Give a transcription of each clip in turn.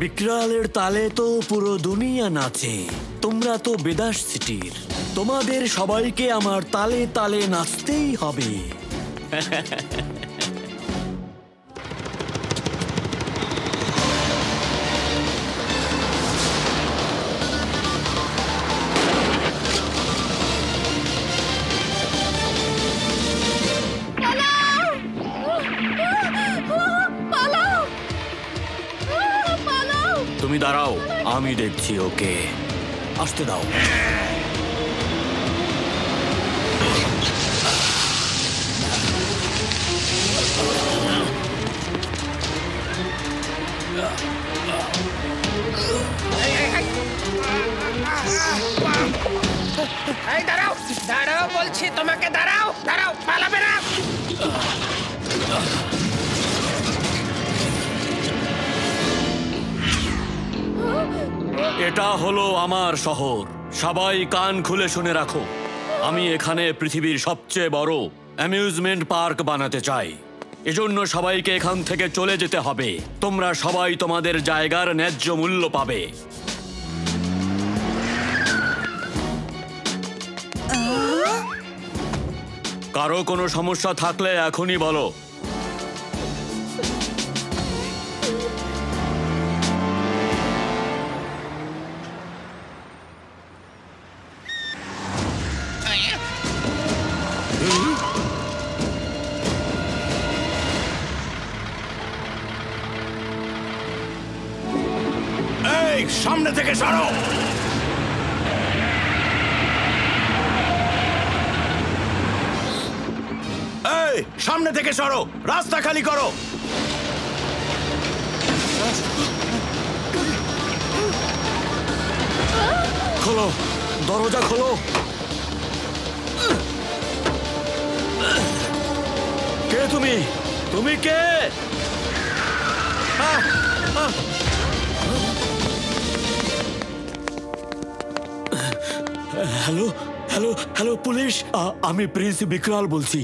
বিকরালের তালে তো পুরো দুনিয়া নাচে। তোমরা তো বেদাস সিটির, তোমাদের সবাইকে আমার তালে তালে নাচতেই হবে। তুমি দাঁড়াও, আমি দেখছি ওকে। আসতে দাও। দাঁড়াও দাঁড়াও বলছি তোমাকে, দাঁড়াও দাঁড়াও, পালাবে না। এটা হলো আমার শহর, সবাই কান খুলে শুনে রাখো। আমি এখানে পৃথিবীর সবচেয়ে বড় অ্যামিউজমেন্ট পার্ক বানাতে চাই। এজন্য সবাইকে এখান থেকে চলে যেতে হবে। তোমরা সবাই তোমাদের জায়গার ন্যায্য মূল্য পাবে। কারো কোনো সমস্যা থাকলে এখনই বলো। সামনে থেকে সরো। এই সামনে থেকে সরো, রাস্তা খালি করো। খোলো, দরজা খোলো। কে তুমি? তুমি কে? হ্যালো হ্যালো হ্যালো পুলিশ, আমি প্রিন্স বিকরাল বলছি।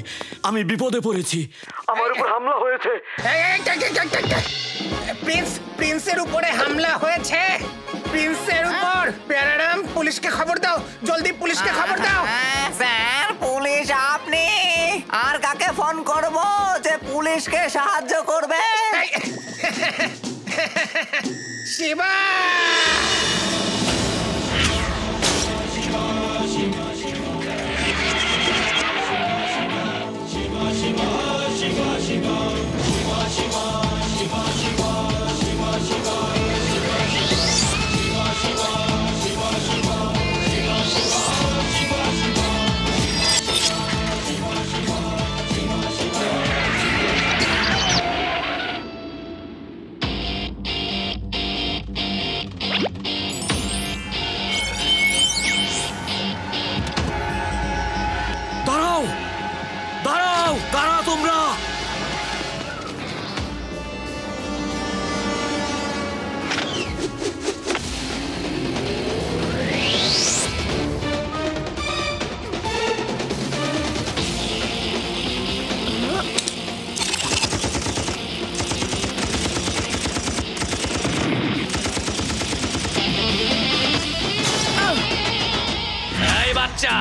আমি বিপদে পড়েছি, আমার উপর হামলা হয়েছে। প্রিন্সের উপরে হামলা হয়েছে? প্রিন্সের উপর? প্যারাডাম, পুলিশকে খবর দাও, জলদি পুলিশকে খবর দাও। স্যার, পুলিশ আপনি? আর কাকে ফোন করব যে পুলিশকে সাহায্য করবে? শিবা! কারা তোমরা? এই বাচ্চা,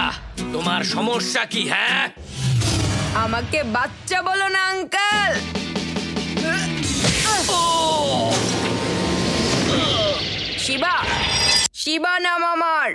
তোমার সমস্যা কি? হ্যাঁ, আমাকে বাচ্চা বলো না আঙ্কেল। শিবা, শিবা নাম আমার।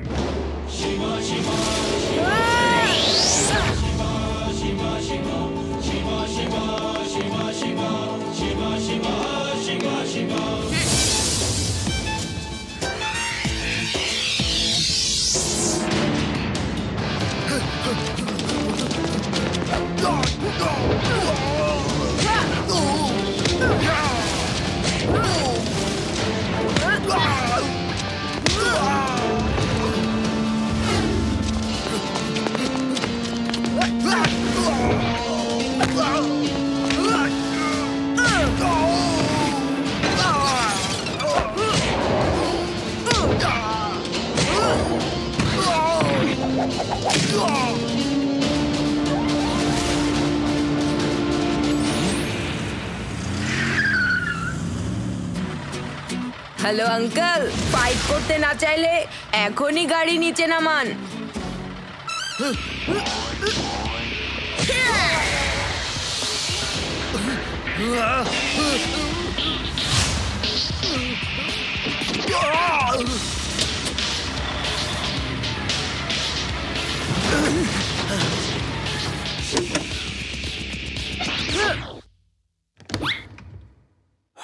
হ্যালো আঙ্কেল, ফাইট করতে না চাইলে এখনই গাড়ি নিচে নামান।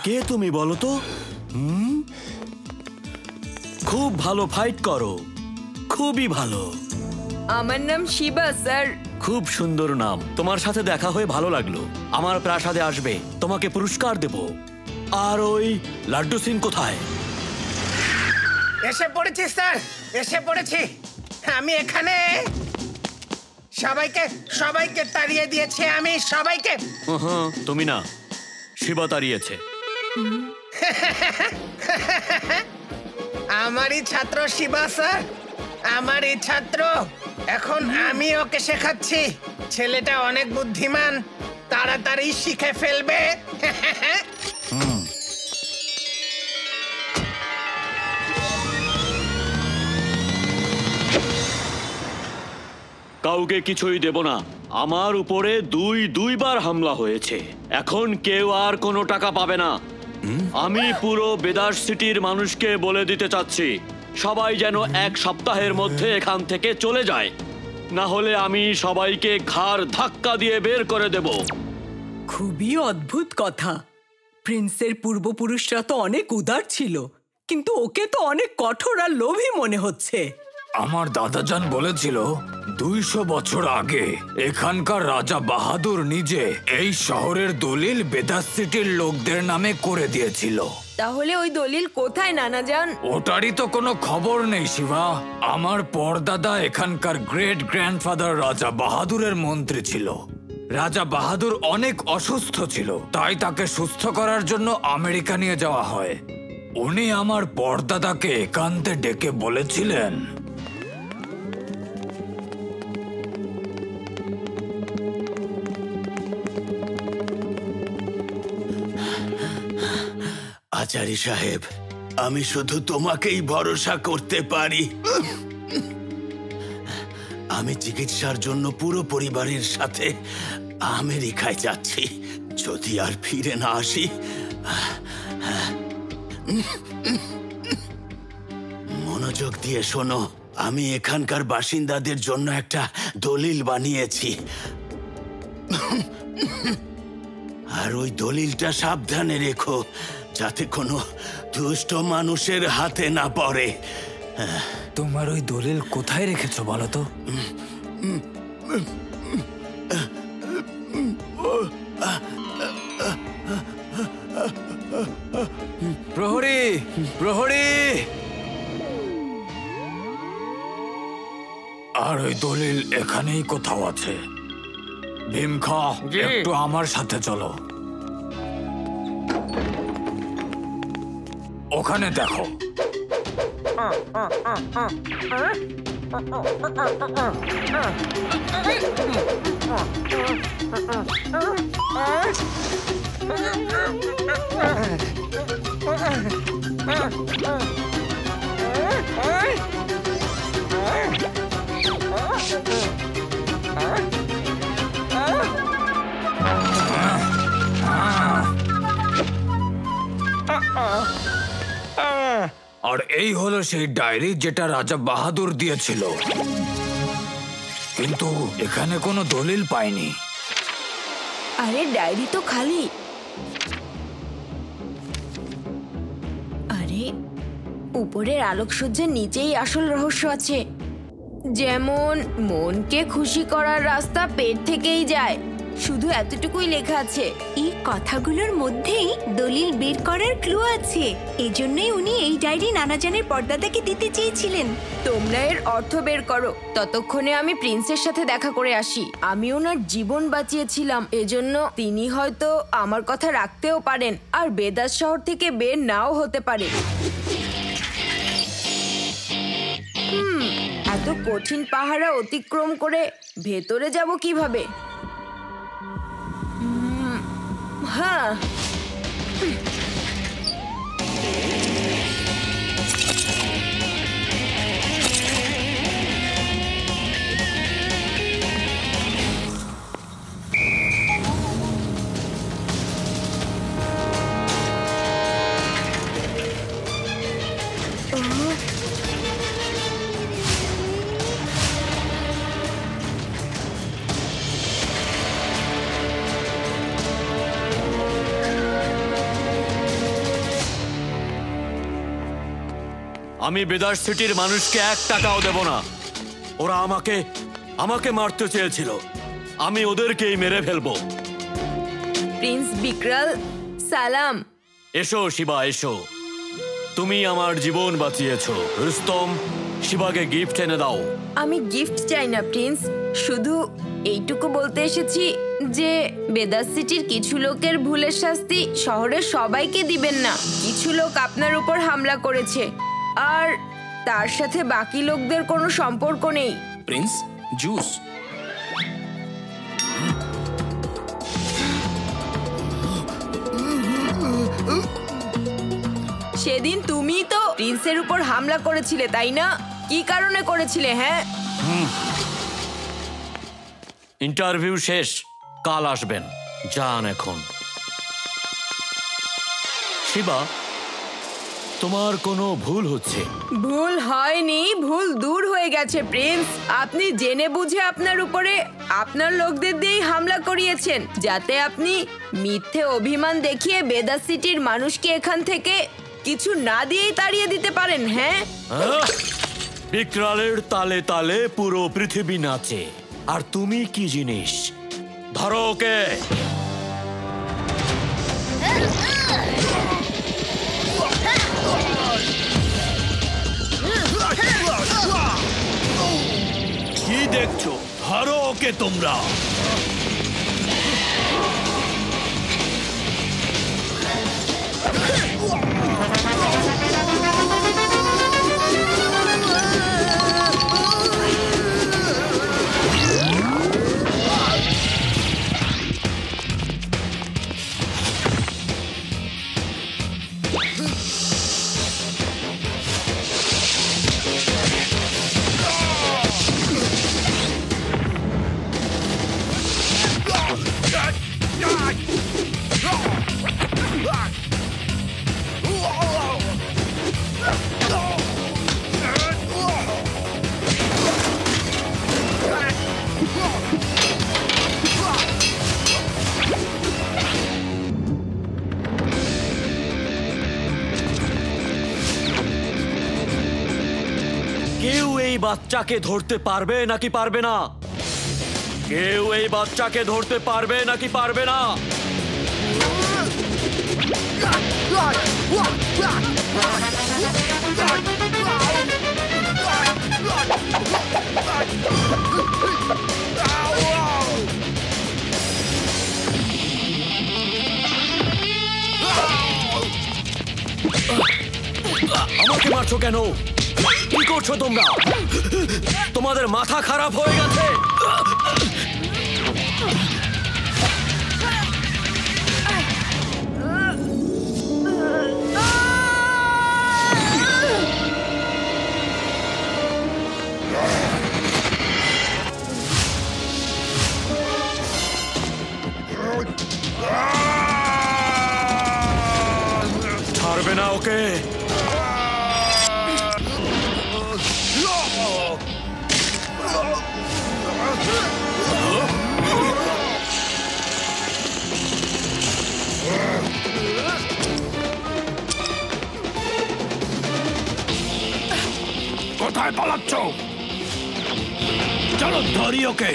কে তুমি বলো তো? খুব ভালো ফাইট করো, খুবই ভালো। আমার নাম শিবা স্যার। খুব সুন্দর নাম। তোমার সাথে দেখা হয়ে ভালো লাগলো। আমার প্রাসাদে আসবে, তোমাকে পুরস্কার দেব। আর ওই লাড্ডু সিং কোথায়? এসে পড়েছি স্যার, এসে পড়েছি। আমি এখানে। সবাইকে সবাইকে তাড়িয়ে দিয়েছি আমি, সবাইকে। তুমি না, শিবা তাড়িয়েছে। আমারই ছাত্র শিবা স্যার, আমারই ছাত্র। এখন আমি ওকে শেখাচ্ছি। ছেলেটা অনেক বুদ্ধিমান, তাড়াতাড়ি শিখে ফেলবে। কাউকে কিছুই দেব না। আমার উপরে দুইবার হামলা হয়েছে। এখন কেউ আর কোনো টাকা পাবে না। আমি পুরো বেদাস সিটির মানুষকে বলে দিতে চাচ্ছি, সবাই যেন 1 সপ্তাহের মধ্যে এখান থেকে চলে যায়, না হলে আমি সবাইকে ঘাড় ধাক্কা দিয়ে বের করে দেব। খুবই অদ্ভুত কথা। প্রিন্সের পূর্বপুরুষরা তো অনেক উদার ছিল, কিন্তু ওকে তো অনেক কঠোর আর লোভী মনে হচ্ছে। আমার দাদাজান বলেছিল 200 বছর আগে এখানকার রাজা বাহাদুর নিজে এই শহরের দলিল বেদাস সিটির লোকদের নামে করে দিয়েছিল। তাহলে ওই দলিল কোথায় নানাজান? ওটারই তো কোনো খবর নেই শিবা। আমার পরদাদা এখানকার গ্রেট গ্র্যান্ডফাদার রাজা বাহাদুরের মন্ত্রী ছিল। রাজা বাহাদুর অনেক অসুস্থ ছিল, তাই তাকে সুস্থ করার জন্য আমেরিকা নিয়ে যাওয়া হয়। উনি আমার পরদাদাকে একান্তে ডেকে বলেছিলেন, আচারি সাহেব, আমি শুধু তোমাকেই ভরসা করতে পারি। আমি চিকিৎসার জন্য পুরো পরিবারের সাথে আমেরিকায় যাচ্ছি। যদি আর ফিরে না আসি, মনোযোগ দিয়ে শোনো। আমি এখানকার বাসিন্দাদের জন্য একটা দলিল বানিয়েছি, আর ওই দলিলটা সাবধানে রেখো, যাতে কোনো দুষ্ট মানুষের হাতে না পড়ে। তোমার ওই দলিল কোথায় রেখেছো বলো তো? প্রহরী, প্রহরী! আর ওই দলিল এখানেই কোথাও আছে। ভীমখা, একটু আমার সাথে চলো। ওখানে দেখো। আর এই হলো সেই ডায়েরি যেটা রাজা বাহাদুর দিয়েছিল, কিন্তু এখানে কোনো দলিল পাইনি। আরে ডায়েরি তো খালি। আরে উপরের আলোকসজ্জার নিচেই আসল রহস্য আছে। যেমন মনকে খুশি করার রাস্তা পেট থেকেই যায়, শুধু এতটুকুই লেখা আছে। এই কথাগুলোর মধ্যেই দলিল বের করার ক্লু আছে। এজন্যই উনি এই ডায়েরি নানাজানের পর্দাদাকে দিতে চেয়েছিলেন। তোমরা এর অর্থ বের করো, ততক্ষণে আমি প্রিন্সের সাথে দেখা করে আসি। আমি ওনার জীবন বাঁচিয়েছিলাম, এজন্য তিনি হয়তো আমার কথা রাখতেও পারেন, আর বেদাস শহর থেকে বের নাও হতে পারে। এত কঠিন পাহাড়া অতিক্রম করে ভেতরে যাব কিভাবে? হ্যাঁ, আমি বেদাস সিটির মানুষকে 1 টাকাও দেব না। ওরা আমাকে মারতে চেয়েছিল, আমি ওদেরকেই মেরে ফেলবো। প্রিন্স বিক্রাল, সালাম। এসো শিবা, এসো। তুমি আমার জীবন বাঁচিয়েছো। রুস্তম, শিবাকে গিফট এনে দাও। আমি গিফট চাই না প্রিন্স, শুধু এইটুকু বলতে এসেছি যে বেদাস সিটির কিছু লোকের ভুলের শাস্তি শহরের সবাইকে দিবেন না। কিছু লোক আপনার উপর হামলা করেছে, আর তার সাথে বাকি লোকদের কোনো সম্পর্ক নেই। Prince, juice. সেদিন তুমি তো প্রিন্সের উপর হামলা করেছিলে, তাই না? কি কারণে করেছিলে? হ্যাঁ, ইন্টারভিউ শেষ, কাল আসবেন। যান এখন। শিবা, তোমার কোনো ভুল হচ্ছে। ভুল হয়নি, ভুল দূর হয়ে গেছে প্রিন্স। আপনি জেনে বুঝে আপনার উপরে আপনার লোকদের দিয়েই হামলা করিয়েছেন, যাতে আপনি মিথ্যে অভিমান দেখিয়ে বেদাস সিটির মানুষকে এখান থেকে কিছু না দিয়েই তাড়িয়ে দিতে পারেন। হ্যাঁ, বিক্রালের তালে তালে পুরো পৃথিবী নাচে, আর তুমি কি জিনিস? ধরো ওকে। কি দেখছো? ধরো ওকে তোমরা। কেউ এই বাচ্চাকে ধরতে পারবে নাকি পারবে না? কেউ এই বাচ্চাকে ধরতে পারবে নাকি পারবে না? আমাকে মারছো কেন? কি করছো তোমরা? তোমাদের মাথা খারাপ হয়ে গেছে? ছাড়বে না ওকে। কোথায় পালাচ্ছ? চলো ধরি ওকে।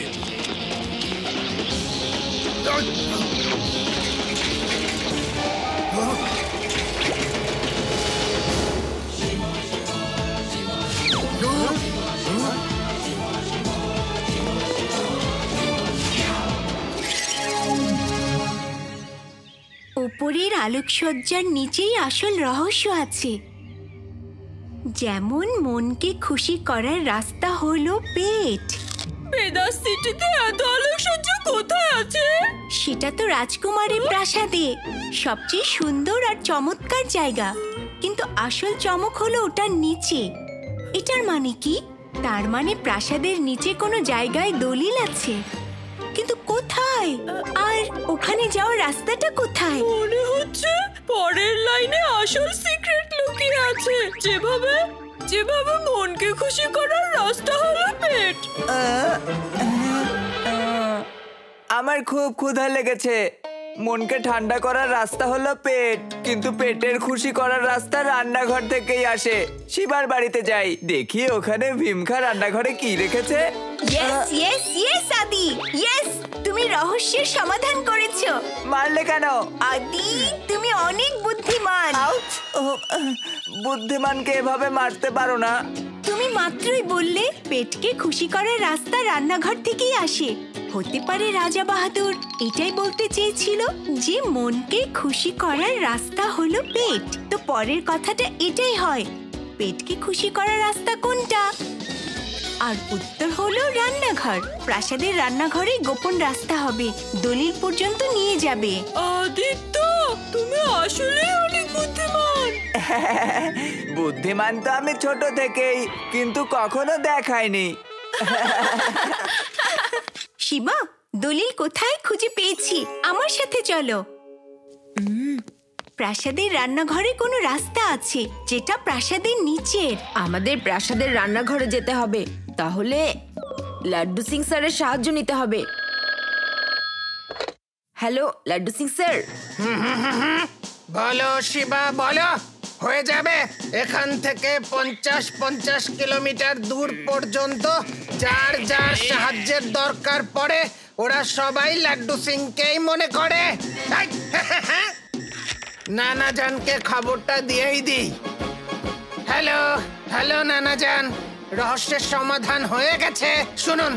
উপরের আলোকসজ্জার নিচেই আসল রহস্য আছে। যেমন মনকে খুশি করার রাস্তা হলো পেট। বেদাস সিটিতে এত আলোকসজ্জা কোথায় আছে? সেটা তো রাজকুমারীর প্রাসাদে, সবচেয়ে সুন্দর আর চমৎকার জায়গা। কিন্তু আসল চমক হলো ওটার নিচে। এটার মানে কি? তার মানে প্রাসাদের নিচে কোনো জায়গায় দলিল আছে, কিন্তু কোথায়? আর ওখানে যাওয়ার রাস্তাটা কোথায়? মনে হচ্ছে পরের লাইনে আসল সিক্রেট লুকিয়ে আছে। যেভাবে যেভাবে মনকে খুশি করার রাস্তা হলো পেট। আমার খুব ক্ষুধা লেগেছে, মনকে ঠান্ডা করার রাস্তা হলো পেট, কিন্তু পেটের খুশি করার রাস্তা রান্নাঘর থেকেই আসে। শিবার বাড়িতে যাই, দেখি ওখানে ভীমখা রান্নাঘরে কি রেখেছে। ইয়েস ইয়েস ইয়েস আদি, ইয়েস, তুমি রহস্যের সমাধান করেছো। মারলে কেন? আদি, তুমি অনেক বুদ্ধিমান। আউচ! বুদ্ধিমানকে এভাবে মারতে পারো না। তুমি মাত্রই বললে পেটকে খুশি করার রাস্তা রান্নাঘর থেকেই আসে। হতে পারে রাজা বাহাদুর এটাই বলতে চেয়েছিল যে মনকে খুশি করার রাস্তা হলো পেট। তো পরের কথাটা এটাই হয়, পেটকে খুশি করার রাস্তা কোনটা? আর উত্তর হলো রান্নাঘর। প্রাসাদের রান্নাঘরে গোপন রাস্তা হবে, দলিল পর্যন্ত নিয়ে যাবে। আদিত্য, তুমি আসলে অনেক বুদ্ধিমান। বুদ্ধিমান তো আমি ছোট থেকেই, কিন্তু কখনো দেখাইনি। শিবা, দলিল কোথায় খুঁজে পেয়েছি, আমার সাথে চলো। প্রাসাদের রান্নাঘরে কোনো রাস্তা আছে যেটা প্রাসাদের নিচের। আমাদের প্রাসাদের রান্নাঘরে যেতে হবে, তাহলে লাড্ডু সিং স্যারের সাহায্য নিতে হবে। Hello Laddu Singh sir. বলো শিবা, বলো। হয়ে যাবে। এখান থেকে 50 কিলোমিটার দূর পর্যন্ত যার যার সাহায্যের দরকার পড়ে ওরা সবাই লাড্ডু সিংকেই মনে করে। নানাজানকে খবরটা দিয়েই দিই। হ্যালো হ্যালো নানাজান, রহস্যের সমাধান হয়ে গেছে, শুনুন।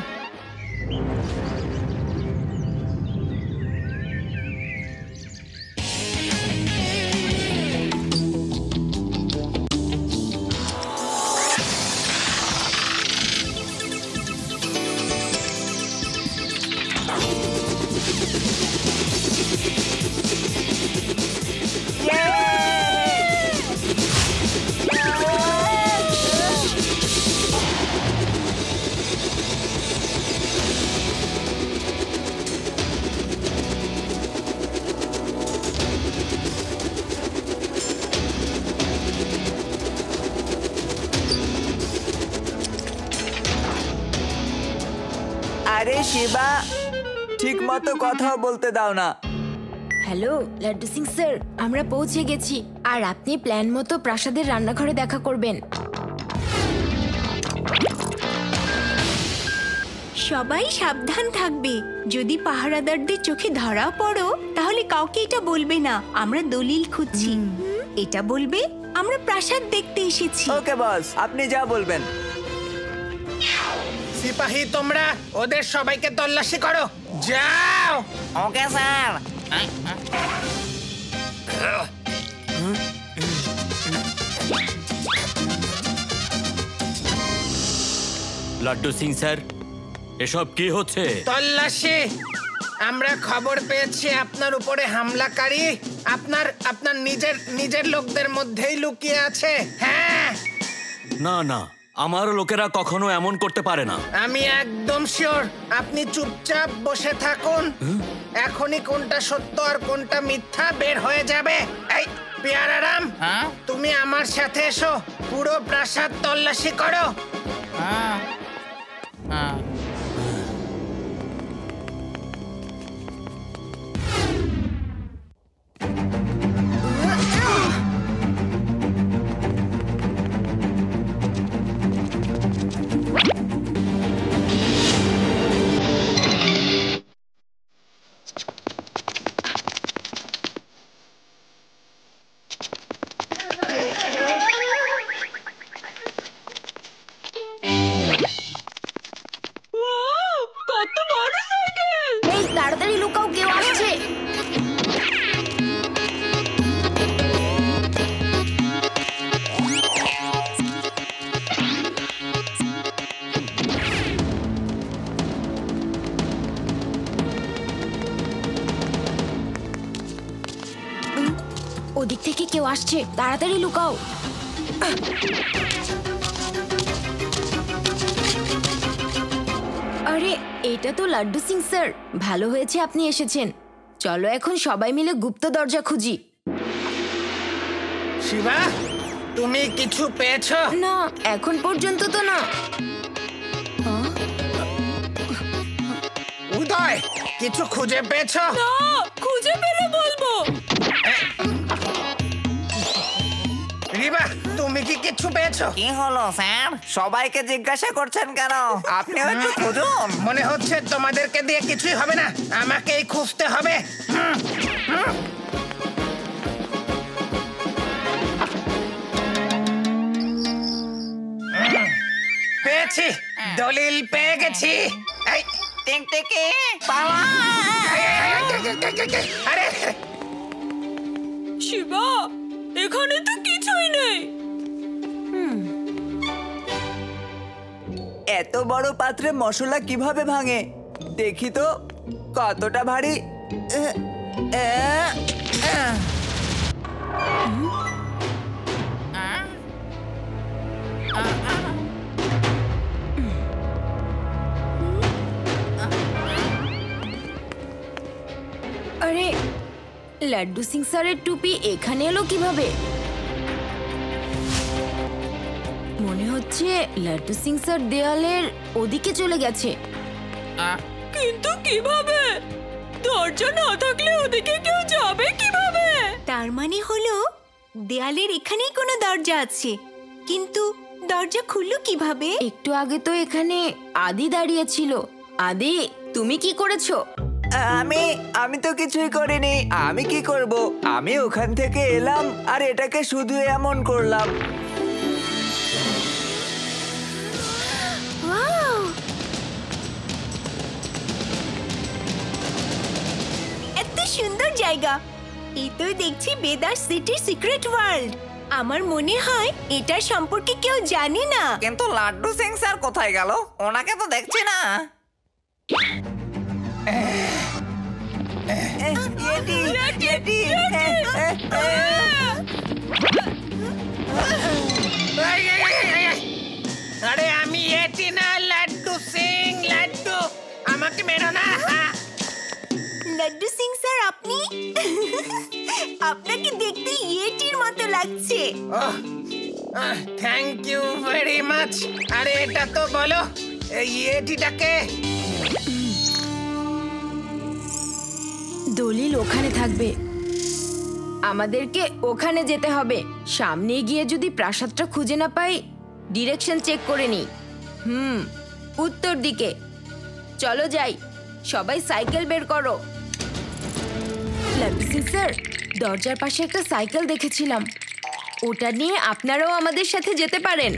আরে শিবা, ঠিক মতো কথাও বলতে দাও না। হ্যালো লাড্ডু সিং স্যার, আমরা পৌঁছে গেছি, আর আপনি প্ল্যান মতো প্রাসাদের রান্নাঘরে দেখা করবেন। সবাই সাবধান থাকবে, যদি পাহারাদারদের চোখে ধরা পড়ো তাহলে কাউকে এটা বলবে না আমরা দলিল খুঁজছি। এটা বলবে আমরা প্রাসাদ দেখতে এসেছি। ওকে বস, আপনি যা বলবেন। সিপাহী, তোমরা ওদের সবাইকে তল্লাশি করো, যাও। Okay sir. Laddu Singh sir, এসব কি হচ্ছে? তল্লাশি। আমরা খবর পেয়েছি আপনার উপরে হামলাকারী আপনার নিজের লোকদের মধ্যেই লুকিয়ে আছে। হ্যাঁ। না না, আমার লোকেরা কখনো এমন করতে পারে না। আমি একদম শিওর। আপনি চুপচাপ বসে থাকুন, এখনই কোনটা সত্য আর কোনটা মিথ্যা বের হয়ে যাবে। এই পিয়ারারাম, তুমি আমার সাথে এসো, পুরো প্রাসাদ তল্লাশি করো। এই তাড়াতাড়ি লুকাও, কেউ আসছে। ওদিক থেকে কেউ আসছে, তাড়াতাড়ি লুকাও। আরে এটা তো লাড্ডু সিং স্যার, ভালো হয়েছে আপনি এসেছেন। চলো এখন সবাই মিলে গুপ্ত দরজা খুঁজি। শিবা, তুমি কিছু পেয়েছো? না, এখন পর্যন্ত তো না। কোথায়? কিছু খুঁজে পেয়েছো? খুঁজে পেলে বলবো। রিবা, তুমি কি কিছু পেয়েছো? কি হলো স্যার? সবাইকে জিজ্ঞাসা করছেন কেন? আপনিও একটু খুঁজুন। মনে হচ্ছে তোমাদেরকে দিয়ে কিছুই হবে না, আমাকেই খুঁজতে হবে। পেয়েছি, দলিল পেয়ে গেছি। এই, টিকটিকি পালা! আরে শিবা, এখানে তো কিছুই নেই। এত বড় পাত্রে মশলা কিভাবে ভাঙে? দেখি তো কতটা ভারী। আরে, লাড্ডু সিং স্যারের টুপি এখানে এলো কিভাবে? মনে হচ্ছে লাড্ডু সিং স্যার দেয়ালের ওদিকে চলে গেছে। কিন্তু কিভাবে? দরজা না থাকলে ওদিকে কেউ যাবে কিভাবে? তার মানে হলো দেয়ালের এখানেই কোনো দরজা আছে, কিন্তু দরজা খুললো কিভাবে? একটু আগে তো এখানে আদি দাঁড়িয়ে ছিল। আদি, তুমি কি করেছো? আমি তো কিছুই করিনি। আমি কি করব? আমি ওখান থেকে এলাম আর এটাকে শুধু এমন করলাম। ওয়াও! এত সুন্দর জায়গা! এই তো দেখছি বেদার সিটির সিক্রেট ওয়ার্ল্ড। আমার মনে হয় এটার সম্পর্কে কেউ জানে না। কিন্তু লাড্ডু সিং স্যার কোথায় গেল? ওনাকে তো দেখছি না। আরে আমি এটি না, লাড্ডু সিং। লাড্ডু, আমাকে মেরো না। লাড্ডু সিং স্যার, আপনি আপনাকে দেখতে ইয়েটির মতো লাগছে। Thank you very much. আরে এটা তো বলো, এই এটিটাকে। দলিল ওখানে থাকবে। আমাদেরকে ওখানে যেতে হবে। সামনে গিয়ে যদি প্রাসাদটা খুঁজে না পাই, ডিরেকশন চেক করে নিই। উত্তর দিকে। চলো যাই, সবাই সাইকেল বের করো। লাড্ডু সিং স্যার, দরজার পাশে একটা সাইকেল দেখেছিলাম। ওটা নিয়ে আপনারাও আমাদের সাথে যেতে পারেন।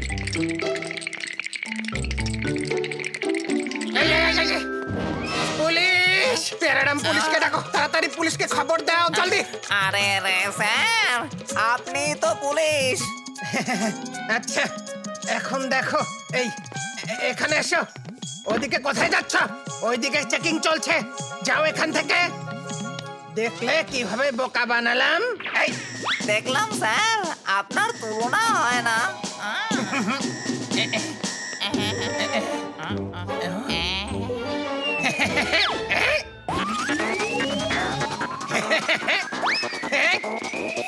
পুলিশ! প্যারাডাম পুলিশকে ডাকো, তাড়াতাড়ি পুলিশকে খবর দাও, জলদি। আরে রে স্যার, আপনি তো পুলিশ। আচ্ছা, এখন দেখো, এই এখানে এসো। ওদিকে কোথায় যাচ্ছ? ওইদিকে চেকিং চলছে, যাও এখান থেকে। দেখলে কিভাবে বোকা বানালাম? এই দেখলাম স্যার, আপনার তুলনা হয় না।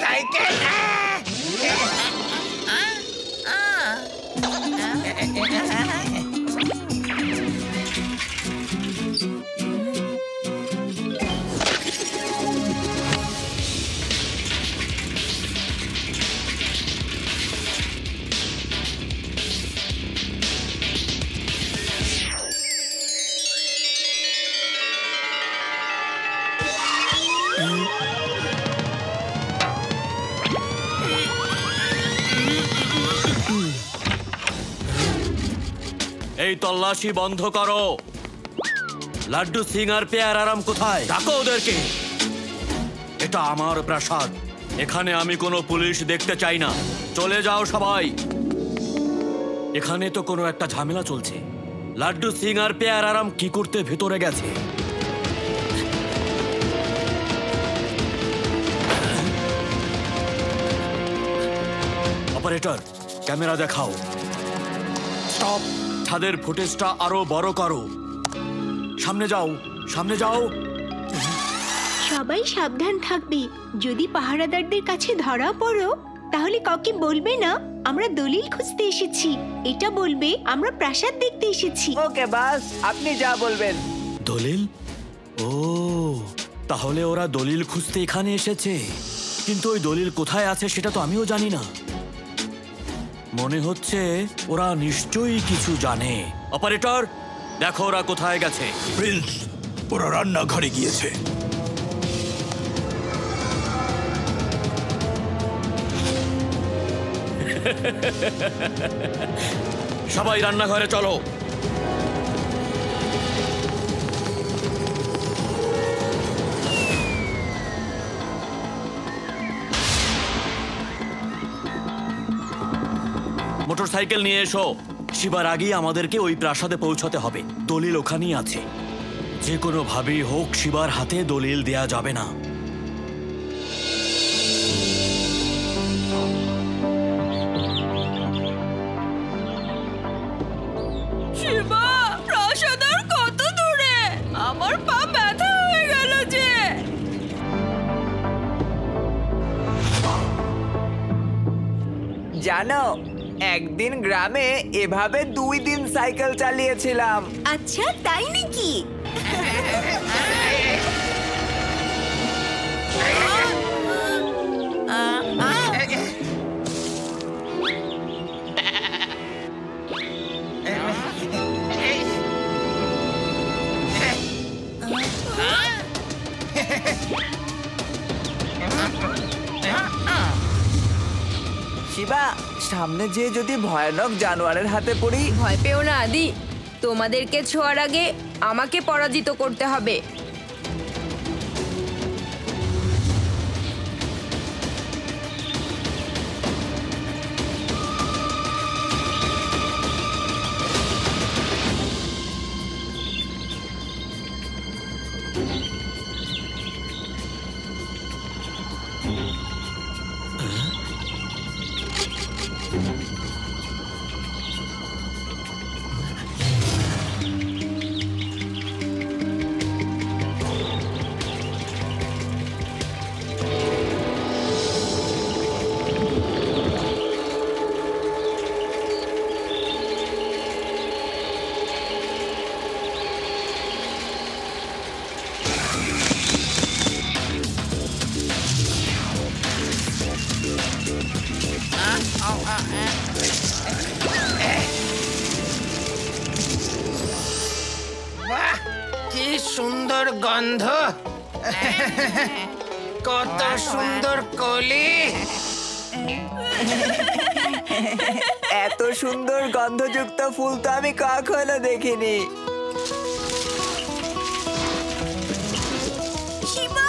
সাইকেল! এই তল্লাশি বন্ধ করো। লাড্ডু সিং আর পেয়ারারাম কোথায়? ডাকো ওদেরকে। এটা আমার প্রাসাদ, এখানে আমি কোনো পুলিশ দেখতে চাই না। চলে যাও সবাই। এখানে তো কোনো একটা ঝামেলা চলছে। লাড্ডু সিং আর পেয়ারারাম কি করতে ভেতরে গেছে? অপারেটর, ক্যামেরা দেখাও। স্টপ! ছাদের ফুটেজটা আরো বড় করো। সামনে যাও, সামনে যাও। সবাই সাবধান থাকবে। যদি পাহারাদারদের কাছে ধরা পড়ো, তাহলে কাউকে বলবে না আমরা দলিল খুঁজতে এসেছি। এটা বলবে আমরা প্রাসাদ দেখতে এসেছি। ওকে বাস, আপনি যা বলবেন। দলিল? ও, তাহলে ওরা দলিল খুঁজতে এখানে এসেছে, কিন্তু ওই দলিল কোথায় আছে সেটা তো আমিও জানি না। মনে হচ্ছে ওরা নিশ্চয়ই কিছু জানে। অপারেটর, দেখো ওরা কোথায় গেছে। প্রিন্স, ওরা রান্নাঘরে গিয়েছে। সবাই রান্নাঘরে চলো। মোটরসাইকেল নিয়ে এসো। শিবার আগেই আমাদেরকে ওই প্রাসাদে পৌঁছাতে হবে। দলিল ওখানেই আছে। যে কোনো ভাবেই হোক শিবার হাতে দলিল দেয়া যাবে না। শিবা, প্রাসাদ আর কত দূরে? আমার পা ব্যথা হয়ে গেল যে। জানো, একদিন গ্রামে এভাবে 2 দিন সাইকেল চালিয়েছিলাম। আচ্ছা, তাই নাকি? শিবা, সামনে যেয়ে যদি ভয়ানক জানোয়ারের হাতে পড়ি। ভয় পেও না আদি, তোমাদেরকে ছোঁয়ার আগে আমাকে পরাজিত করতে হবে। বাহ, কি সুন্দর গন্ধ! কত সুন্দর কলি! এত সুন্দর গন্ধযুক্ত ফুল তো আমি কখনো দেখিনি। শিবা!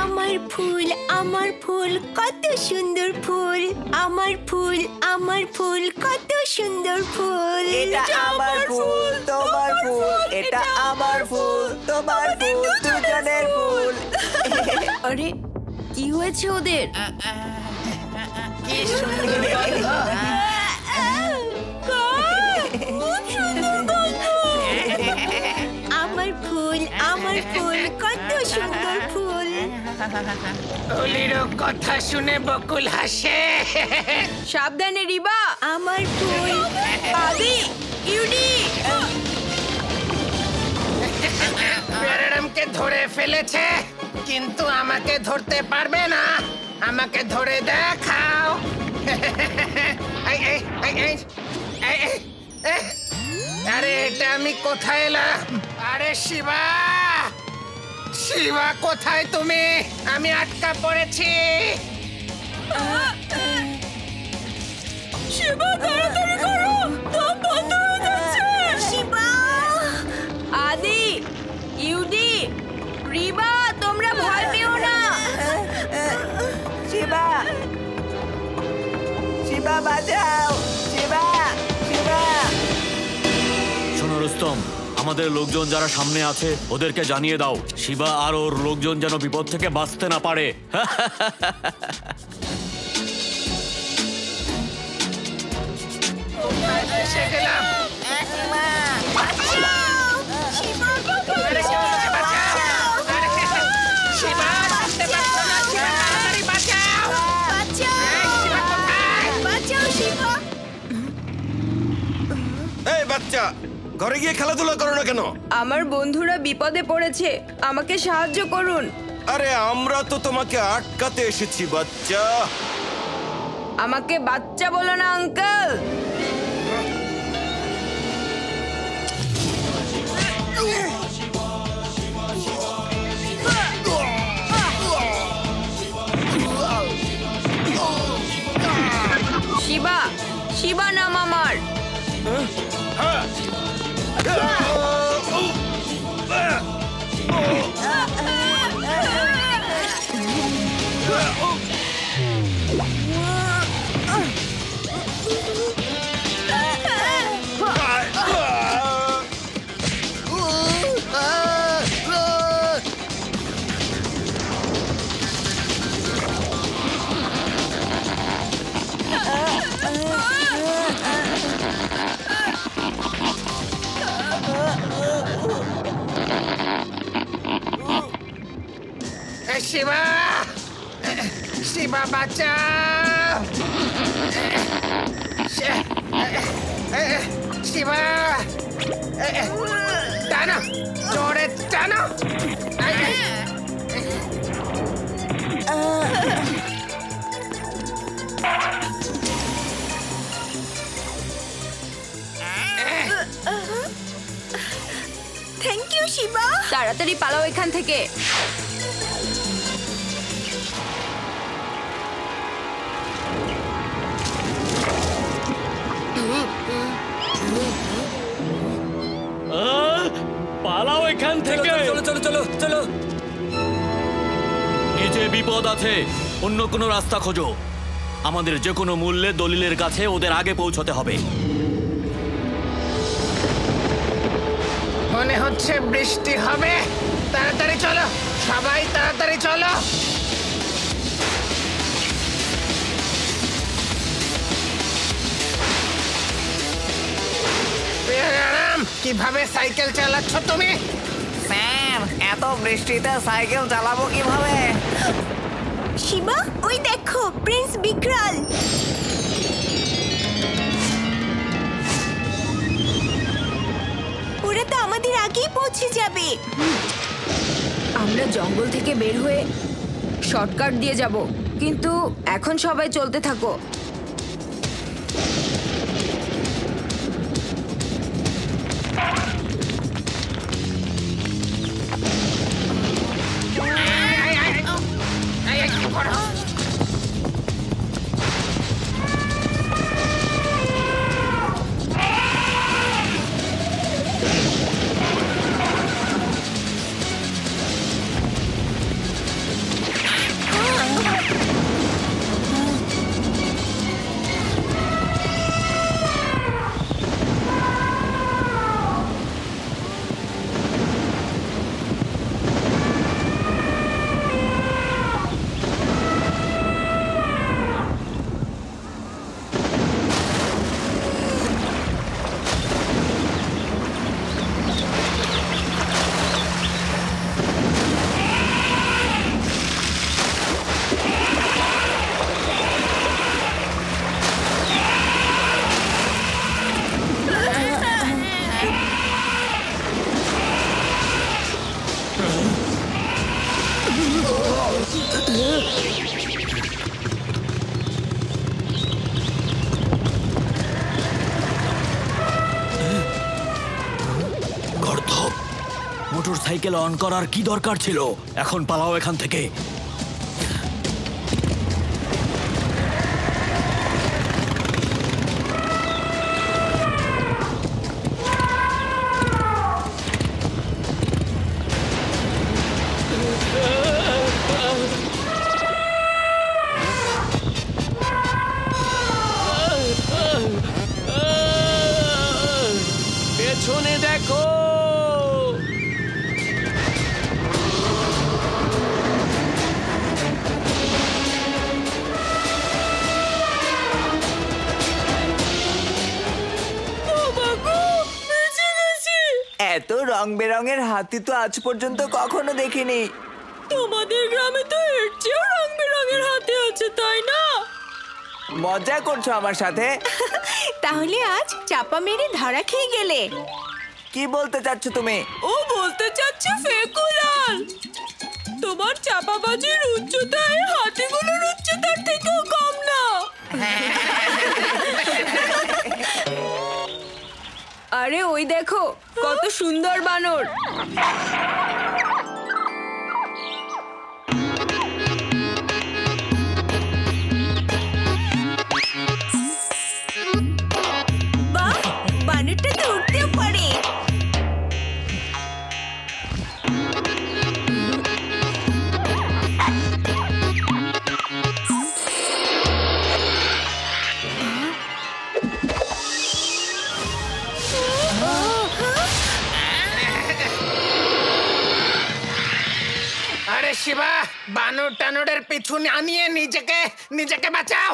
আমার ফুল, আমার ফুল, কত সুন্দর ফুল! আমার ফুল, আমার ফুল, কত সুন্দর ফুল! এটা আমার ফুল, তোমার ফুল, এটা আমার ফুল, তোমার ফুল, দুজনের ফুল। আরে, কি হয়েছে ওদের? কি সুন্দর গন্ধ! আমার ফুল, আমার ফুল, কত সুন্দর ফুল! কলিরও কথা শুনে বকুল হাসে। সাবধানে রিবা। আমার ফুল। আদি, ইউডি। প্যারাডামকে ধরে ফেলেছে, কিন্তু আমাকে ধরতে পারবে না। আমাকে ধরে দেখাও। এই, এই, এই, এই, এই, এই, এই। আরে, এটা আমি কোথায় এলাম? আরে শিবা, শিবা কোথায় তুমি? আমি আটকা পড়েছি। শিবা, তাড়াতাড়ি করো, দম বন্ধ হয়ে যাচ্ছে। শিবা! আদি, ইউডি, রিবা, তোমরা ভয় পেও না। শিবা, শিবা বাঁচাও, শিবা, শিবা। শোনো রুস্তম, আমাদের লোকজন যারা সামনে আছে ওদেরকে জানিয়ে দাও শিবা আর ওর লোকজন যেন বিপদ থেকে বাঁচতে না পারে। এসে গেলাম। আরে, শিবাকে বাঁচাও। আরে, শিবা, বুঝতে পারছো না? শিবা, তাড়াতাড়ি বাঁচাও। এই, শিবা কোথায়? ঘরে গিয়ে খেলাধুলা করো না কেন? আমার বন্ধুরা বিপদে পড়েছে, আমাকে সাহায্য করুন। আরে আমরা তো তোমাকে আটকাতে এসেছি বাচ্চা। আমাকে বাচ্চা বলো না আঙ্কেল। শিবা, শিবা নাম আমার। শিবা, শিবা বাঁচাও। শিবা, টানো, জোরে টানো। Thank you Shiva. তাড়াতাড়ি পালাও এখান থেকে। পালাও এখান থেকে। চলো চলো চলো চলো। নিচে বিপদ আছে, অন্য কোনো রাস্তা খোঁজো। আমাদের যে কোনো মূল্যে দলিলের কাছে ওদের আগে পৌঁছতে হবে। মনে হচ্ছে বৃষ্টি হবে। তাড়াতাড়ি চলো, সবাই তাড়াতাড়ি চলো। বেয়ারাম, কিভাবে সাইকেল চালাচ্ছ তুমি? স্যার, এত বৃষ্টিতে সাইকেল চালাবো কিভাবে? শিবা, ওই দেখো প্রিন্স বিক্রাল। ওরা তো আমাদের আগেই পৌঁছে যাবে। আমরা জঙ্গল থেকে বের হয়ে শর্টকাট দিয়ে যাব, কিন্তু এখন সবাই চলতে থাকো। মোটর সাইকেল অন করার কি দরকার ছিল? এখন পালাও এখান থেকে। পেছনে দেখো। এত রং বেরঙের হাতি তো আজ পর্যন্ত কখনো দেখিনি। তোমাদের গ্রামে তো এর চেয়েও রং বেরঙের হাতি আছে, তাই না? মজা করছো আমার সাথে? তাহলে আজ চাপা মেরে ধরা খেয়ে গেলে। কি বলতে চাচ্ছ তুমি? ও বলতে চাচ্ছে ফেকুলাল, তোমার চাপাবাজির উচ্চতায় হাতিগুলোর উচ্চতার থেকেও কম না। আরে ওই দেখো কত সুন্দর বানর। বাহ, বানরটা তো উঠতেও পারে। আরে শিবা, বানর টানরের পিছু না নিয়ে নিজেকে বাঁচাও।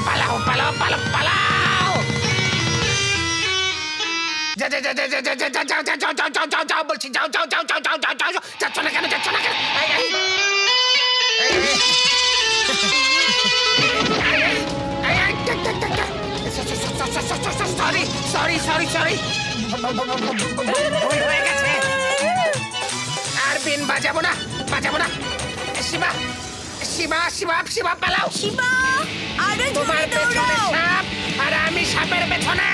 পালাও পালাও পালাও পালাও! যা যা যা যা যা যা যা যাও যাও যাও যাও যাও যাও যাও বলছি, যাও যাও যাও যাও যাও যাও যাও যাও! যাচ্ছ না কেন, যাচ্ছ না কেন? সরি সরি সরি সরি, ভুল হয়ে গেছে। আর বিন বাজাবো না, বাজাবো না। শিবা শিবা শিবা শিবা পালাও! শিবা, আরো তোমার জোরে পেছনে দৌড়াও। সাপ আর আমি সাপের পেছনে।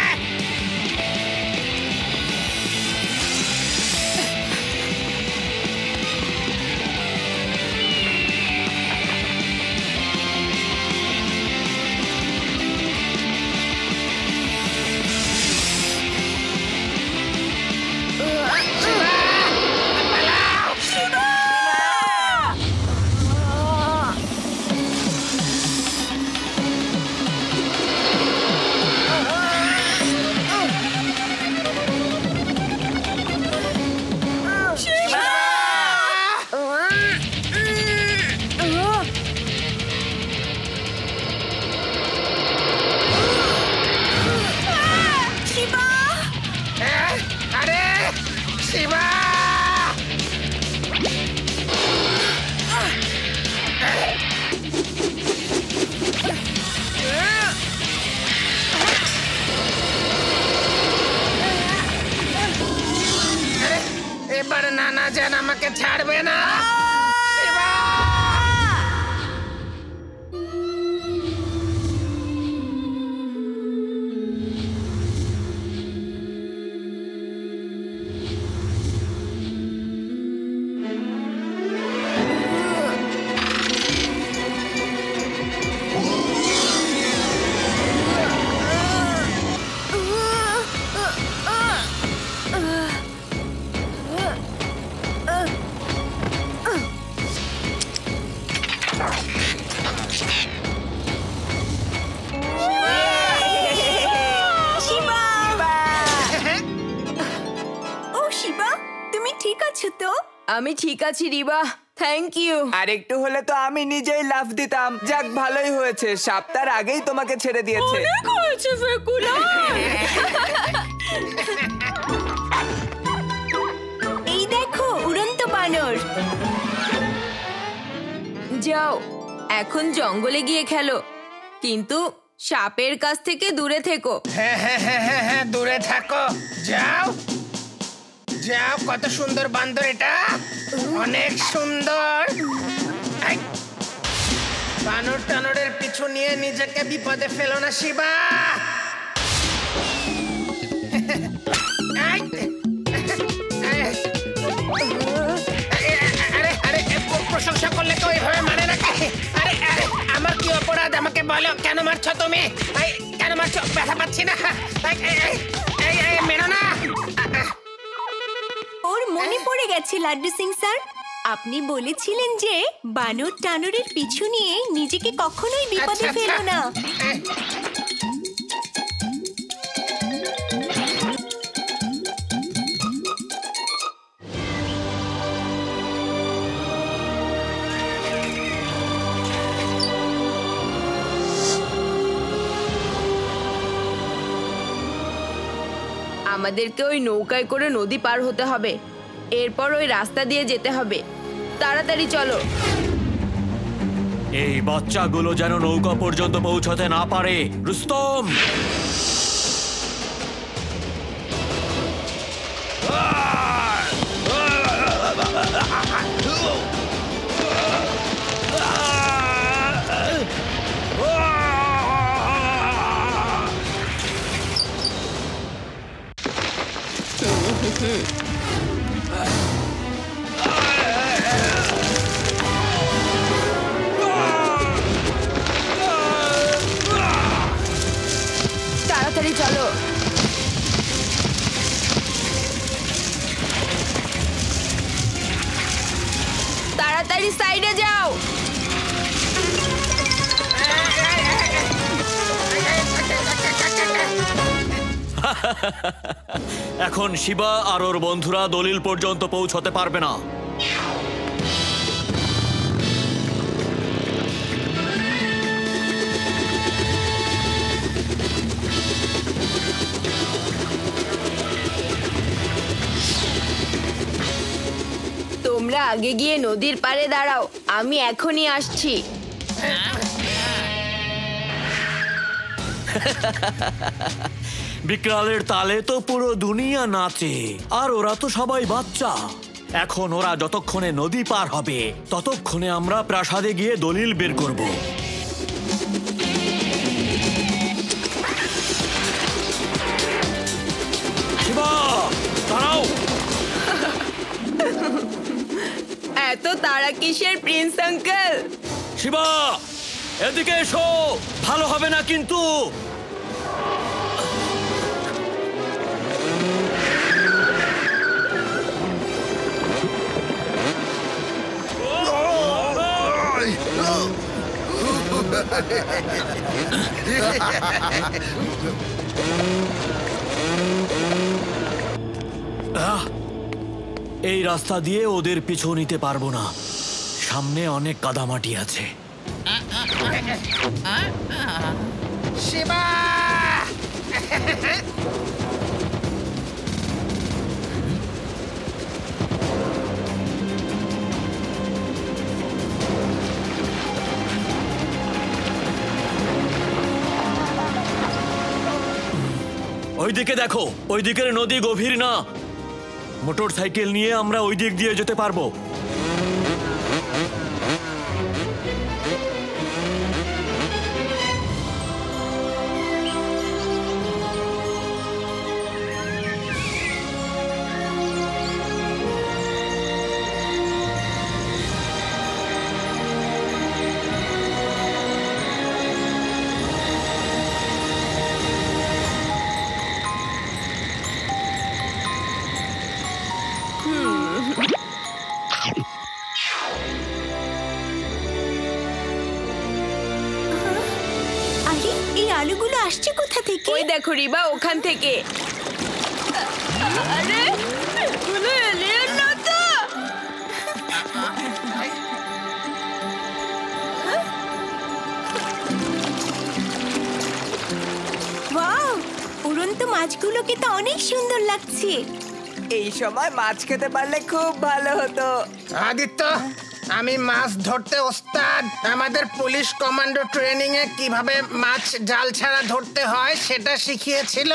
আরে শিবা! এবার নানা জান আমাকে ছাড়বে না। শিবা! শিবা! ও শিবা, তুমি ঠিক আছো তো? আমি ঠিক আছি রিবা, থ্যাংক ইউ। আর একটু হলে তো আমি নিজেই লাফ দিতাম। যাক, ভালোই হয়েছে, সাপ তার আগেই তোমাকে ছেড়ে দিয়েছে। অনেক হয়েছে ফেকুলাল। এই দেখো উড়ন্ত বানর। যাও, এখন জঙ্গলে গিয়ে খেলো, কিন্তু সাপের কাছ থেকে দূরে থেকো। হ্যাঁ হ্যাঁ হ্যাঁ হ্যাঁ হ্যাঁ, দূরে থাকো। যাও যাও, কত সুন্দর বান্দর এটা, অনেক সুন্দর। এই, বানর টানরের পিছু নিয়ে নিজেকে বিপদে ফেলো না শিবা। এই, আরে আরে, প্রশংসা করলে তো এইভাবে মানে নাকি? আরে আরে, আমার কি অপরাধ আমাকে বলো, কেন মারছো তুমি? এই, কেন মারছো? ব্যথা পাচ্ছি না। এই, এই, এই, এই, মেরো না। ওর মনে পড়ে গেছে লাড্ডু সিং স্যার, আপনি বলেছিলেন যে বানর টানরের পিছু নিয়ে নিজেকে কখনোই বিপদে আচ্ছা, ফেলো না। আমাদেরকে ওই নৌকায় করে নদী পার হতে হবে, এরপর ওই রাস্তা দিয়ে যেতে হবে। তাড়াতাড়ি চলো। এই বাচ্চাগুলো যেন নৌকা পর্যন্ত পৌঁছতে না পারে। রুস্তম, তাড়াতাড়ি চলো। তাড়াতাড়ি সাইডে যাও। এখন শিবা আর ওর বন্ধুরা দলিল পর্যন্ত পৌঁছতে পারবে না। তোমরা আগে গিয়ে নদীর পাড়ে দাঁড়াও, আমি এখনই আসছি। বিকরালের তালে তো পুরো দুনিয়া নাচে, আর ওরা তো সবাই বাচ্চা। এখন ওরা যতক্ষণে নদী পার হবে ততক্ষণে আমরা প্রাসাদে গিয়ে দলিল বের করব। শিবা, দাঁড়াও। এত তাড়া কিসের প্রিন্স আঙ্কেল? শিবা, এদিকে এসো, ভালো হবে না কিন্তু। এই রাস্তা দিয়ে ওদের পিছু নিতে পারবো না, সামনে অনেক কাদামাটি আছে। শিবা! ওইদিকে দেখো, ওই দিকের নদী গভীর না। মোটর সাইকেল নিয়ে আমরা ওই দিক দিয়ে যেতে পারবো। আরে এই আলুগুলো আসছে কোথা থেকে? ওই দেখো রিবা, ওখান থেকে। আরে এগুলো এলিয়েন না তো? ওয়াও, উড়ন্ত মাছগুলোকে তো অনেক সুন্দর লাগছে। এই সময় মাছ খেতে পারলে খুব ভালো হতো। আদিত্য, আমি মাছ ধরতে ওস্তাদ। আমাদের পুলিশ কমান্ডো ট্রেনিং এ কিভাবে মাছ জাল ছাড়া ধরতে হয় সেটা শিখিয়েছিল।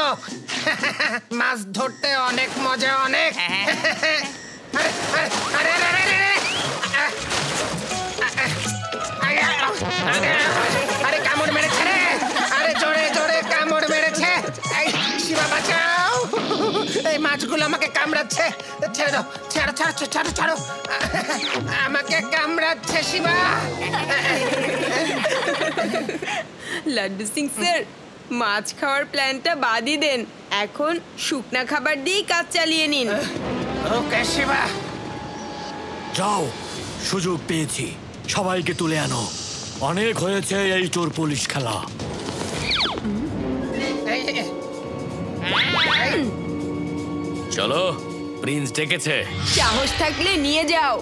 মাছ ধরতে অনেক মজা, অনেক। আরে, আরে, আরে, আরে, আরে, আরে, আরে, কামড় মেরেছে রে! আরে জোরে জোরে কামড় মেরেছে। এই শিবা, বাঁচাও! এই মাছগুলো আমাকে কামড়াচ্ছে। ছেড়ে দাও, ছাড়ো ছাড়ো ছাড়ো ছাড়ো, আমাকে কামড়াচ্ছে শিবা। লাড্ডু সিং স্যার, মাছ খাওয়ার প্ল্যানটা বাদই দেন, এখন শুকনা খাবার দিয়েই কাজ চালিয়ে নিন। ওকে শিবা। যাও, সুযোগ পেয়েছি, সবাইকে তুলে আনো। অনেক হয়েছে এই চোর পুলিশ খেলা। চলো, প্রিন্স ডেকেছে। সাহস থাকলে নিয়ে যাও।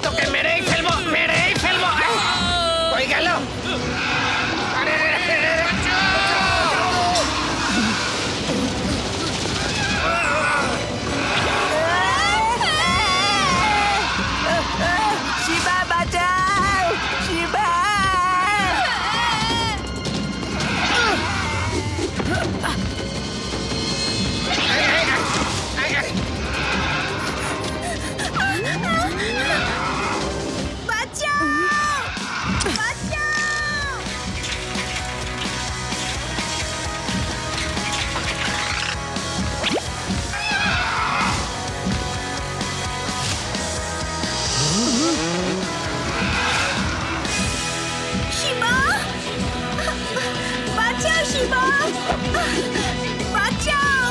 তোকে মেরেই ফেলবো, মেরেই ফেলবো। কই গেল? আরে শিবা বাঁচাও, শিবা। শিবা, বাঁচাও শিবা, বাঁচাও।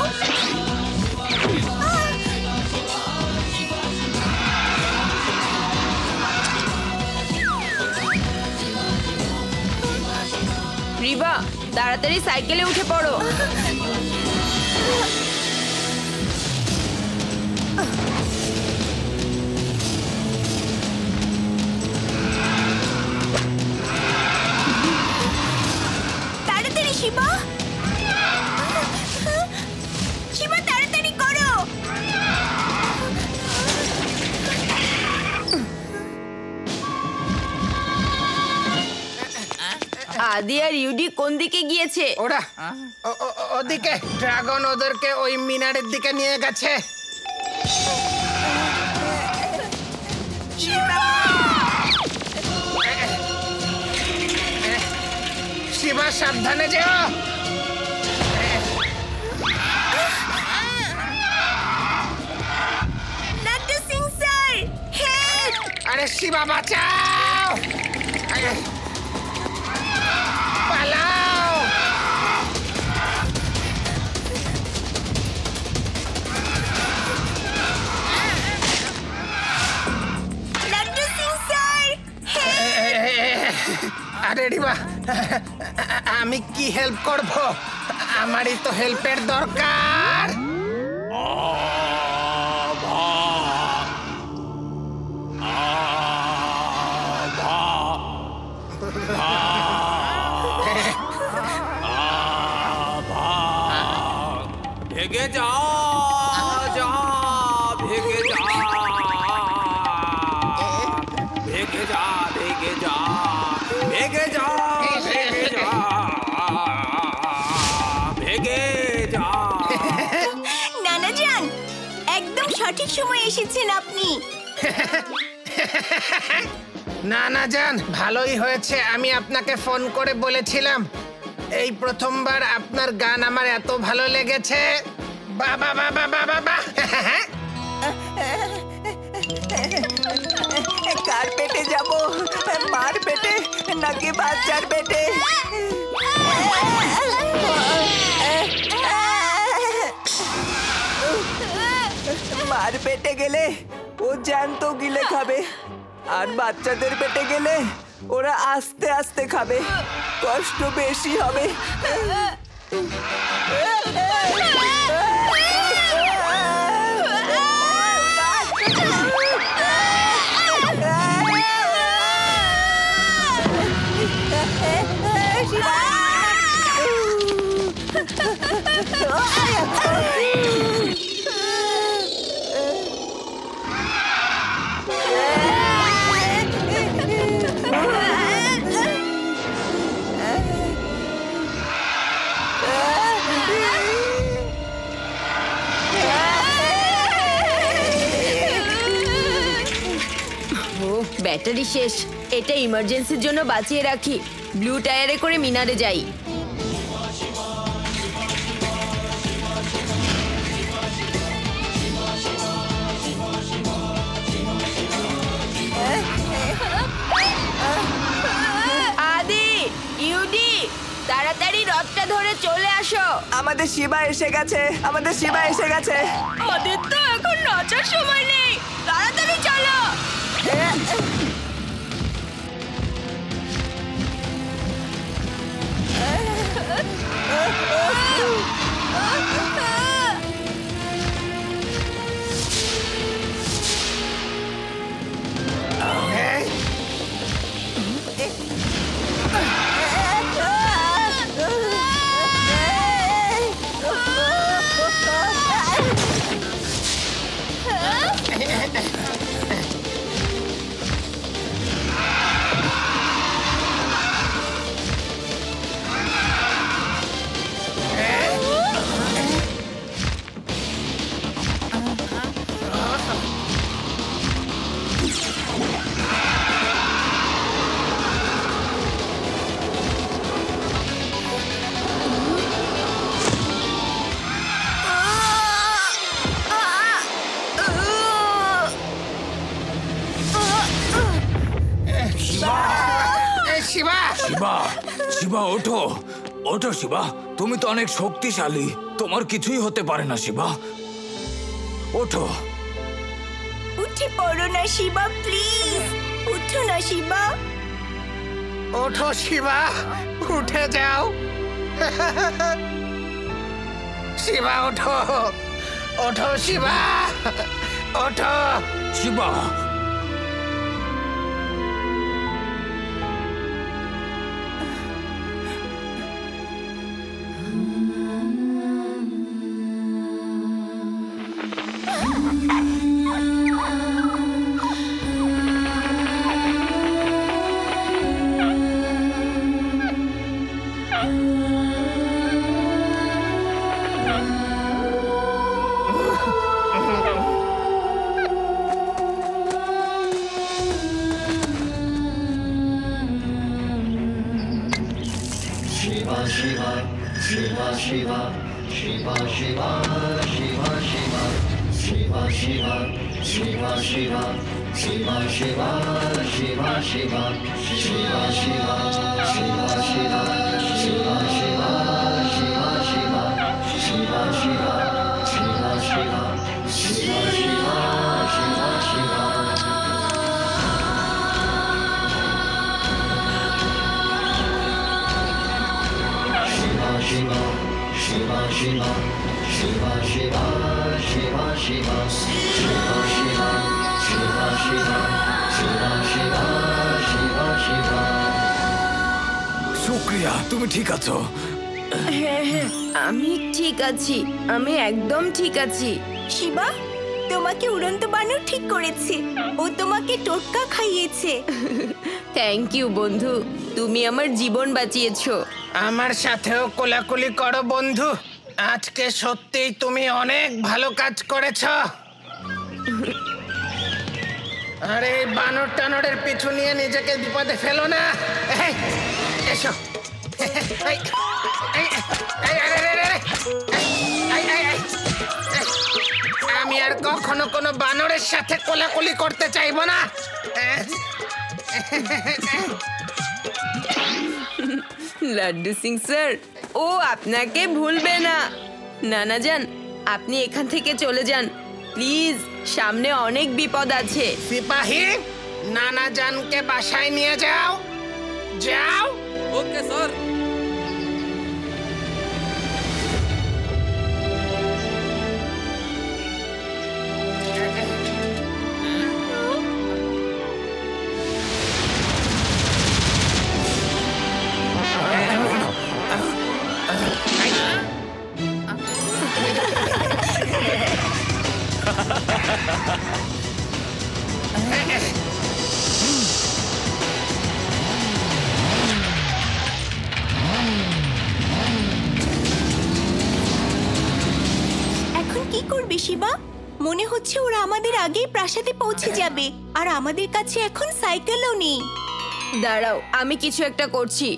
রিবা, তাড়াতাড়ি সাইকেলে উঠে পড়ো। তাড়াতাড়ি শিবা, শিবা তাড়াতাড়ি করো। আদি আর ইউডি কোন দিকে গিয়েছে? ওরা ওদিকে, ড্রাগন ওদেরকে ওই মিনারের দিকে নিয়ে গেছে। শিবা সাবধানে যেও। Nattu Singh sir, help! আরে শিবা বাঁচাও, পালাও। নাট্টু সিং স্যার, আরে রিবা, আমি কি হেল্প করব? আমারই তো হেল্পের দরকার। ভেগে যা, যা, ভেগে যা, ভেগে যা, ভেগে যা, ভেগে যা, ভেগে যা, ভেগে যা। নানাজান, একদম সঠিক সময় এসেছেন আপনি। না না জান, ভালোই হয়েছে আমি আপনাকে ফোন করে বলেছিলাম। এই প্রথমবার আপনার গান আমার এত ভালো লেগেছে। বাবা বাবা বাবা বাবা। কার পেটে যাব? মার পেটে নাকি বাচ্চার পেটে? মার পেটে গেলে ও জ্যান্ত গিলে খাবে, আর বাচ্চাদের পেটে গেলে ওরা আস্তে আস্তে খাবে, কষ্ট বেশি হবে। ব্যাটারি শেষ, এটা ইমার্জেন্সির জন্য বাঁচিয়ে রাখি। ব্লু টায়ারে করে মিনারে যাই। আদি, ইউডি, তাড়াতাড়ি রথটা ধরে চলে আসো। আমাদের শিবা এসে গেছে, আমাদের শিবা এসে গেছে। ওদের তো এখন নাচার সময় নেই, তাড়াতাড়ি চলো। শিবা, শিবা, শিবা ওঠো, ওঠো শিবা, তুমি তো অনেক শক্তিশালী, তোমার কিছুই হতে পারে না শিবা, ওঠো। উঠে পড়ো না শিবা, প্লিজ উঠো না শিবা। ওঠো শিবা, উঠে যাও। শিবা ওঠো, ওঠো শিবা, ওঠো শিবা। শুক্রিয়া, তুমি ঠিক আছো? হ্যাঁ হ্যাঁ, আমি ঠিক আছি, আমি একদম ঠিক আছি। শিবা, তোমাকে উড়ন্ত বানর ঠিক করেছে, ও তোমাকে টোটকা খাইয়েছে। থ্যাংক ইউ বন্ধু, তুমি আমার জীবন বাঁচিয়েছো। আমার সাথেও কোলাকুলি করো বন্ধু, আজকে সত্যিই তুমি অনেক ভালো কাজ করেছ। আরে এই বানর টানরের পিছু নিয়ে নিজেকে বিপদে ফেলো না। এই, এসো। এই, এই, এই, আরে, আরে, আরে, এই, এই, এই, এই। আমি আর কখনো কোনো বানরের সাথে কোলাকুলি করতে চাইবো না। লাড্ডু সিং স্যার, ও আপনাকে ভুলবে না। নানা যান, আপনি এখান থেকে চলে যান প্লিজ, সামনে অনেক বিপদ আছে। সিপাহী, নানা জানকে বাসায় নিয়ে যাও, যাও। Okay sir. এখন কি করবে শিবা? মনে হচ্ছে ওরা আমাদের আগেই প্রাসাদে পৌঁছে যাবে, আর আমাদের কাছে এখন সাইকেলও নেই। দাঁড়াও, আমি কিছু একটা করছি।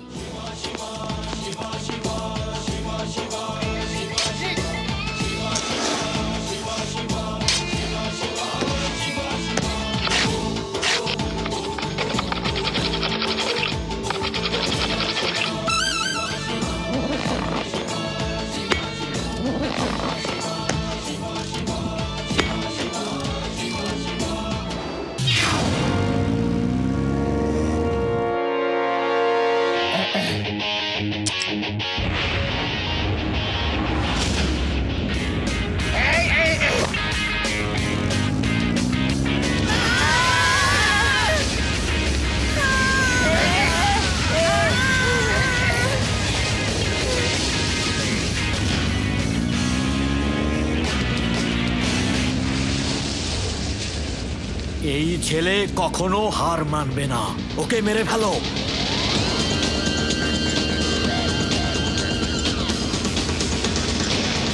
এই ছেলে কখনো হার মানবে না, ওকে মেরে ফেলো।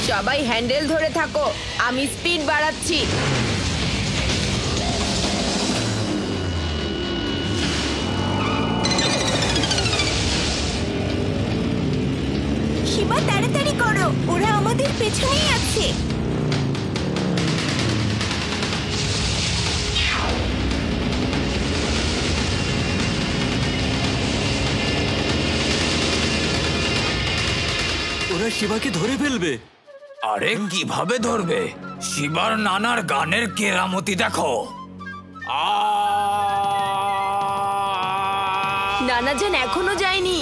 সবাই হ্যান্ডেল ধরে থাকো, আমি স্পিড বাড়াচ্ছি। শিবা তাড়াতাড়ি করো, ওরা আমাদের পেছনেই আছে। ওরা শিবাকে ধরে ফেলবে। আরে কিভাবে ধরবে? শিবার নানার গানের কেরামতি দেখো। নানাজান এখনো যায়নি।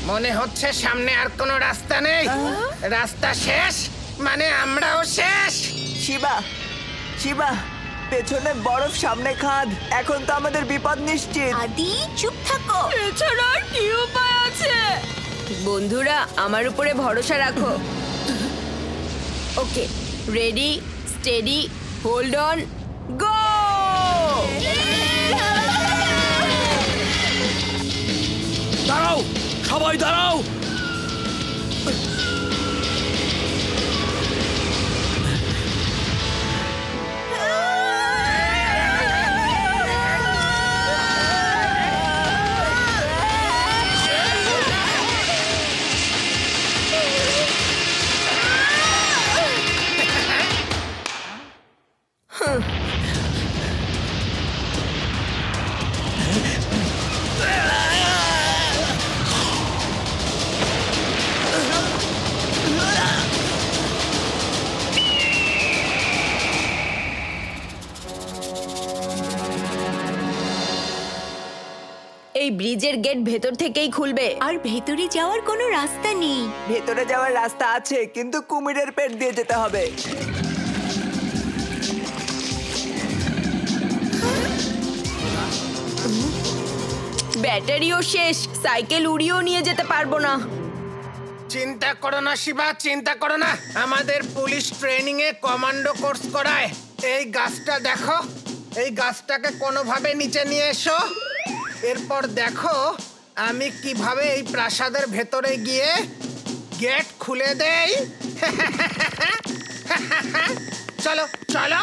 মনে হচ্ছে সামনে আর কোনো রাস্তা নেই। রাস্তা শেষ মানে আমরাও শেষ। শিবা, শিবা, পেছনে বরফ, সামনে খাদ। এখন তো আমাদের বিপদ নিশ্চিত। আদি চুপ থাকো। এছাড়া আর কি উপায় আছে? বন্ধুরা, আমার উপরে ভরসা রাখো। ওকে, রেডি, স্টেডি, হোল্ড অন, গো! দাঁড়াও, সবাই দাঁড়াও। এই ব্রিজের গেট ভেতর থেকেই খুলবে। আর ভেতরে যাওয়ার কোনো রাস্তা নেই। ভেতরে যাওয়ার রাস্তা আছে, কিন্তু কুমিরের পেট দিয়ে যেতে হবে। ব্যাটারিও শেষ, সাইকেল উড়িয়েও নিয়ে যেতে পারবো না। চিন্তা করো না শিবা, চিন্তা করো না। আমাদের পুলিশ ট্রেনিং এ কমান্ডো কোর্স করায়। এই গাছটা দেখো, এই গাছটাকে কোনোভাবে নিচে নিয়ে এসো। এরপর দেখো আমি কিভাবে এই প্রাসাদের ভেতরে গিয়ে গেট খুলে দেই। চলো চলো।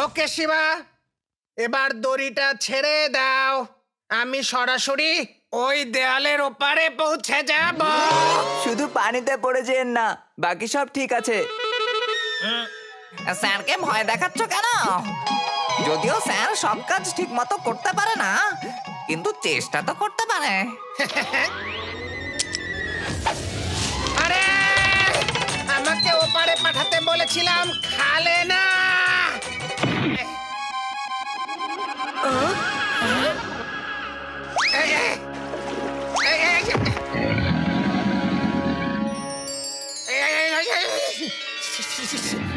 ওকে শিবা, এবার দড়িটা ছেড়ে দাও। আমি সরাসরি ওই দেয়ালের ওপারে পৌঁছে যাব। শুধু পানিতে পড়ে যেন না, বাকি সব ঠিক আছে। স্যারকে ভয় দেখাচ্ছ কেন? যদিও স্যার সব কাজ ঠিক মতো করতে পারে না, কিন্তু চেষ্টা তো করতে পারে। আরে আমাকে ওপারে পাঠাতে বলেছিলাম, খালে না।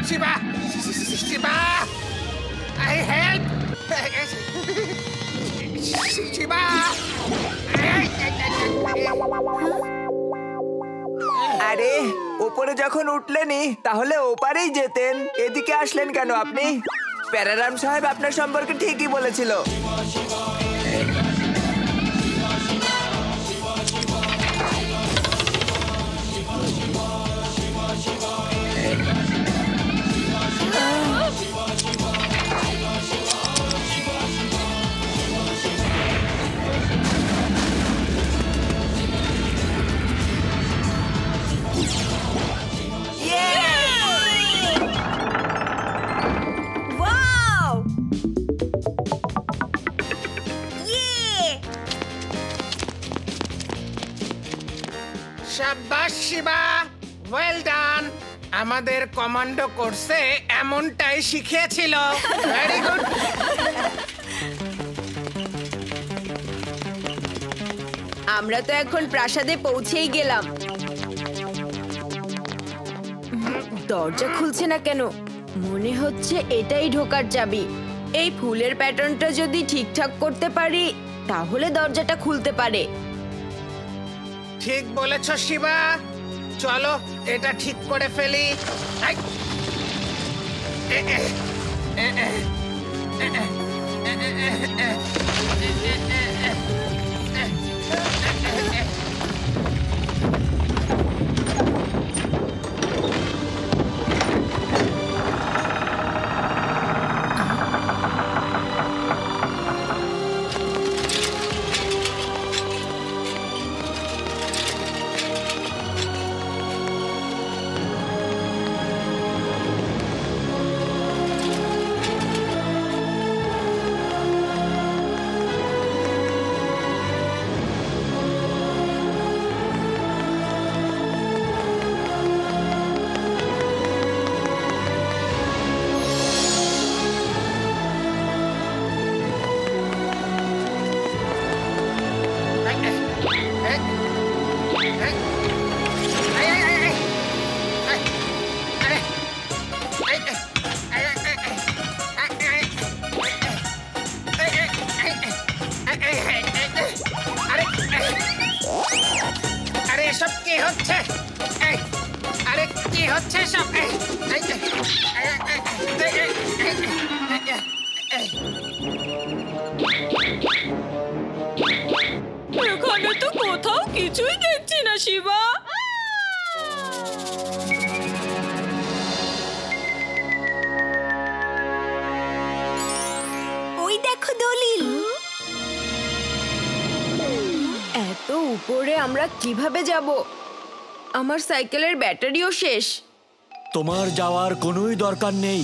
Shiba, Shiba, I help. ওপরে যখন উঠলেনই তাহলে ওপারেই যেতেন, এদিকে আসলেন কেন আপনি? প্যারারাম সাহেব আপনার সম্পর্কে ঠিকই বলেছিল। শাবাশ শিবা, ওয়েল ডান। আমাদের কমান্ডো কোর্সে এমনটাই শিখিয়েছিল। Very good. আমরা তো এখন প্রাসাদে পৌঁছেই গেলাম। দরজা খুলছে না কেন? মনে হচ্ছে এটাই ঢোকার চাবি। এই ফুলের প্যাটার্নটা যদি ঠিকঠাক করতে পারি তাহলে দরজাটা খুলতে পারে। ঠিক বলেছ শিবা, চলো এটা ঠিক করে ফেলি। আই! এ, এ, এ, এ, এ, এ, এ, এ, এ, আরে এসব কি হচ্ছে? আরে কি হচ্ছে সব? এখানে তো কোথাও কিছুই দেখছি না শিবা। ওই দেখো দলিল। এত উপরে আমরা কিভাবে যাব? আমার সাইকেলের ব্যাটারিও শেষ। তোমার যাওয়ার কোনোই দরকার নেই,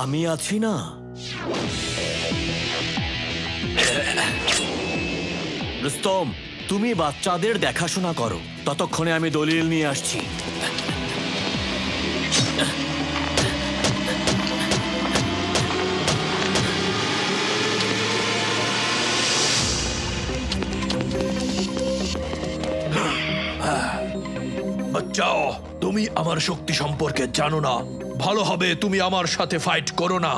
আমি আছি না। রুস্তম, তুমি বাচ্চাদের দেখাশোনা করো, ততক্ষণে আমি দলিল নিয়ে আসছি। বাচ্চাও, তুমি আমার শক্তি সম্পর্কে জানো না। ভালো হবে তুমি আমার সাথে ফাইট করো না।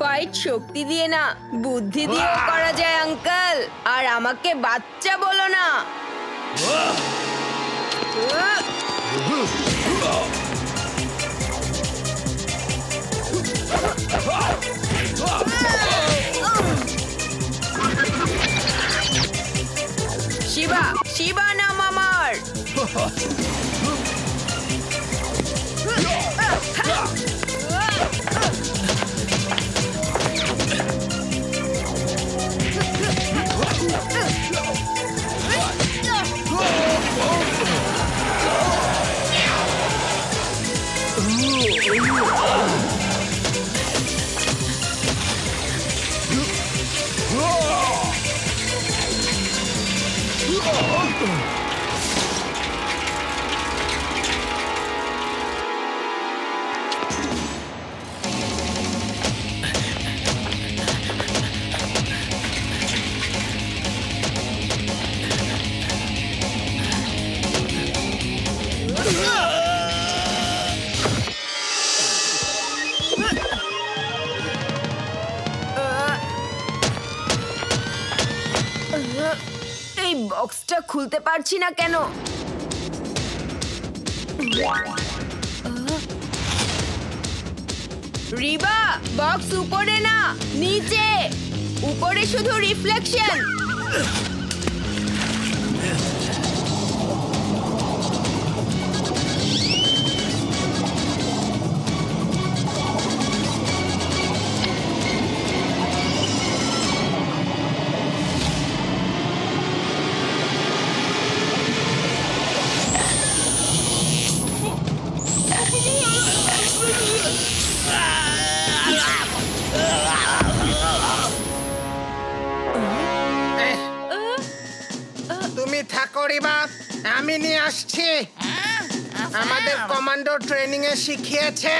ফাইট শক্তি দিয়ে না, বুদ্ধি দিয়েও করা যায় আঙ্কেল। আর আমাকে বাচ্চা বলো না। শিবা, শিবা নাম আমার। এই বক্সটা খুলতে পারছি না কেন? রিবা, বক্স উপরে না, নিচে। উপরে শুধু রিফ্লেকশন। তুমি থাকো রিবা, আমি নিয়ে আসছি। আমাদের কমান্ডো ট্রেনিং এ শিখিয়েছে।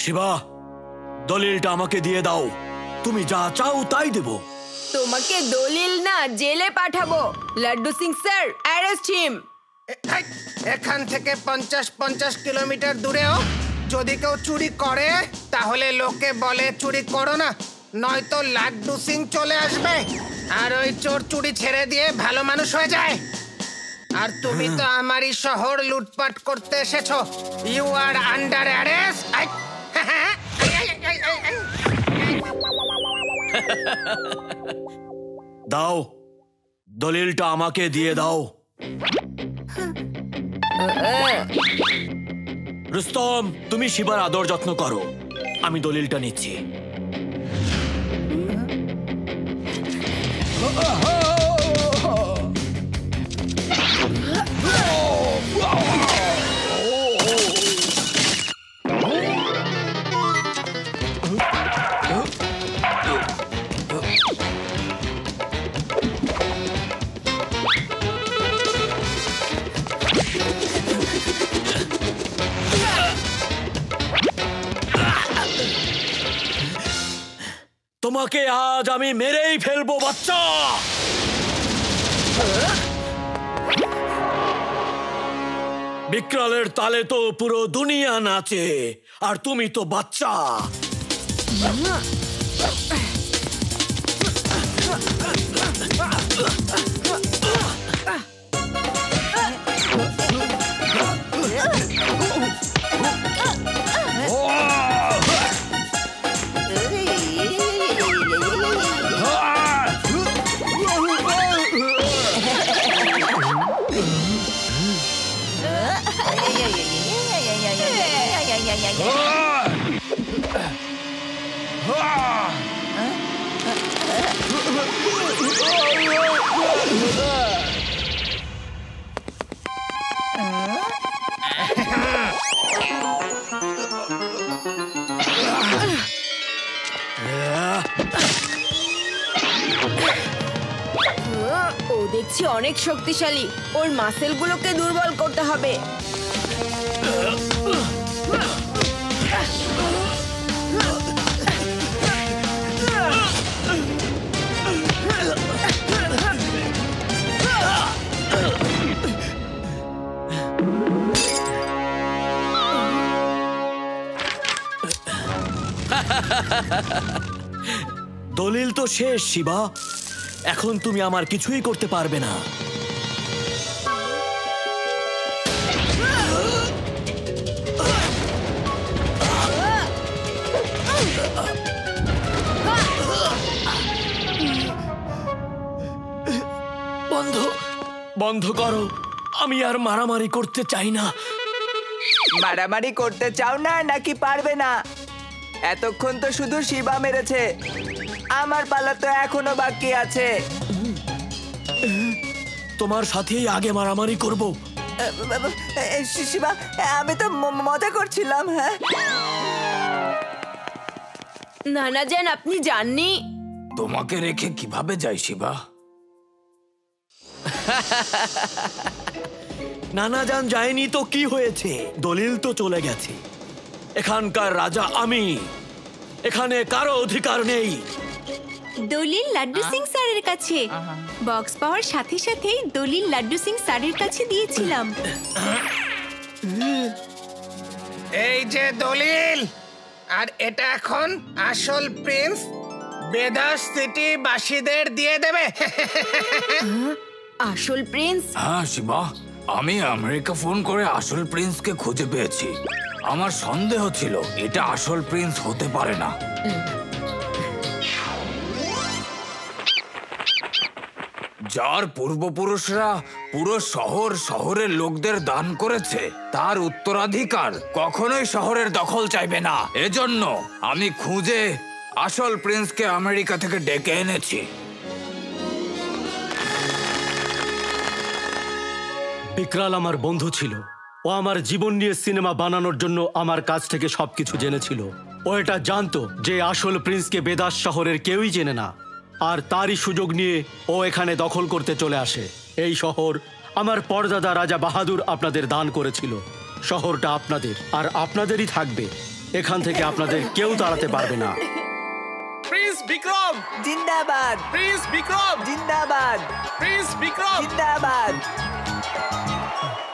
শিবা, দলিলটা আমাকে দিয়ে দাও। তুমি যা চাও তাই দেব। তোমাকে দলিল না, জেলে পাঠাবো। Laddu Singh sir, arrest him. এখান থেকে 50-50 কিলোমিটার দূরেও যদি কেউ চুরি করে তাহলে লোকে বলে চুরি করো না, নয়তো লাড্ডু সিং চলে আসবে আর ওই চোর চুরি ছেড়ে দিয়ে ভালো মানুষ হয়ে যায়। আর তুমি তো আমারই শহর লুটপাট করতে এসেছো। You are under arrest. দাও, দলিলটা আমাকে দিয়ে দাও। রুস্তম, তুমি শিবার আদর যত্ন করো, আমি দলিলটা নিচ্ছি। তোমাকে আজ আমি মেরেই ফেলবো বাচ্চা। বিকরালের তালে তো পুরো দুনিয়া নাচে, আর তুমি তো বাচ্চা। ও দেখছি অনেক শক্তিশালী। ওর মাসেলগুলোকে দুর্বল করতে হবে। দলিল তো শেষ শিবা। এখন তুমি আমার কিছুই করতে পারবে না। বন্ধ করো, আমি আর মারামারি করতে চাই না। মারামারি করতে চাও না নাকি পারবে না? এতক্ষণ তো শুধু শিবা মেরেছে, আমার পালা তো এখনো বাকি আছে। তোমার সাথেই আগে মারামারি করব। শিবা, আমি তো মজা করছিলাম। হ্যাঁ, নানাজান, আপনি জাননি? তোমাকে রেখে কিভাবে যাই শিবা? নানাজান যায়নি তো কি হয়েছে? দলিল তো চলে গেছে। এখানকার রাজা আমি, এখানে কারো অধিকার নেই। দলিল লাড্ডু সিং স্যারের কাছে। বক্স পাওয়ার সাথে সাথেই দলিল লাড্ডু সিং স্যারের কাছে দিয়েছিলাম। এই যে দলিল, আর এটা এখন আসল প্রিন্স বেদাস সিটি বাসীদের দিয়ে দেবে। আসল প্রিন্স? হ্যাঁ শিবা, আমি আমেরিকা ফোন করে আসল প্রিন্সকে খুঁজে পেয়েছি। আমার সন্দেহ ছিল এটা আসল প্রিন্স হতে পারে না। যার পূর্বপুরুষরা পুরো শহরের লোকদের দান করেছে, তার উত্তরাধিকার কখনোই শহরের দখল চাইবে না। এজন্য আমি খুঁজে আসল প্রিন্সকে আমেরিকা থেকে ডেকে এনেছি। বিকরাল আমার বন্ধু ছিল। ও আমার জীবন নিয়ে সিনেমা বানানোর জন্য আমার কাছ থেকে সবকিছু জেনেছিল। ও এটা জানতো যে আসল প্রিন্সকে বেদাস শহরের কেউই চেনে না, আর তারই সুযোগ নিয়ে ও এখানে দখল করতে চলে আসে। এই শহর আমার পরদাদা রাজা বাহাদুর আপনাদের দান করেছিল। শহরটা আপনাদের আর আপনাদেরই থাকবে। এখান থেকে আপনাদের কেউ তাড়াতে পারবে না। প্রিন্স বিক্রম জিন্দাবাদ! প্রিন্স বিক্রম জিন্দাবাদ! প্রিন্স বিক্রম জিন্দাবাদ!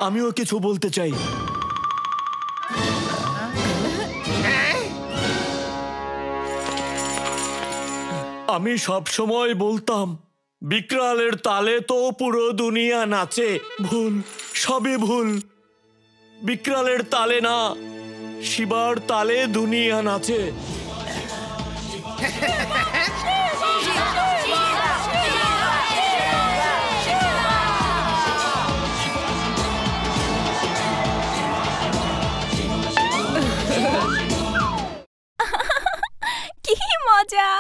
আমিও কিছু বলতে চাই। আমি সব সময় বলতাম বিকরালের তালে তো পুরো দুনিয়া নাচে। ভুল, সবই ভুল। বিকরালের তালে না, শিবার তালে দুনিয়া নাচে। কি মজা!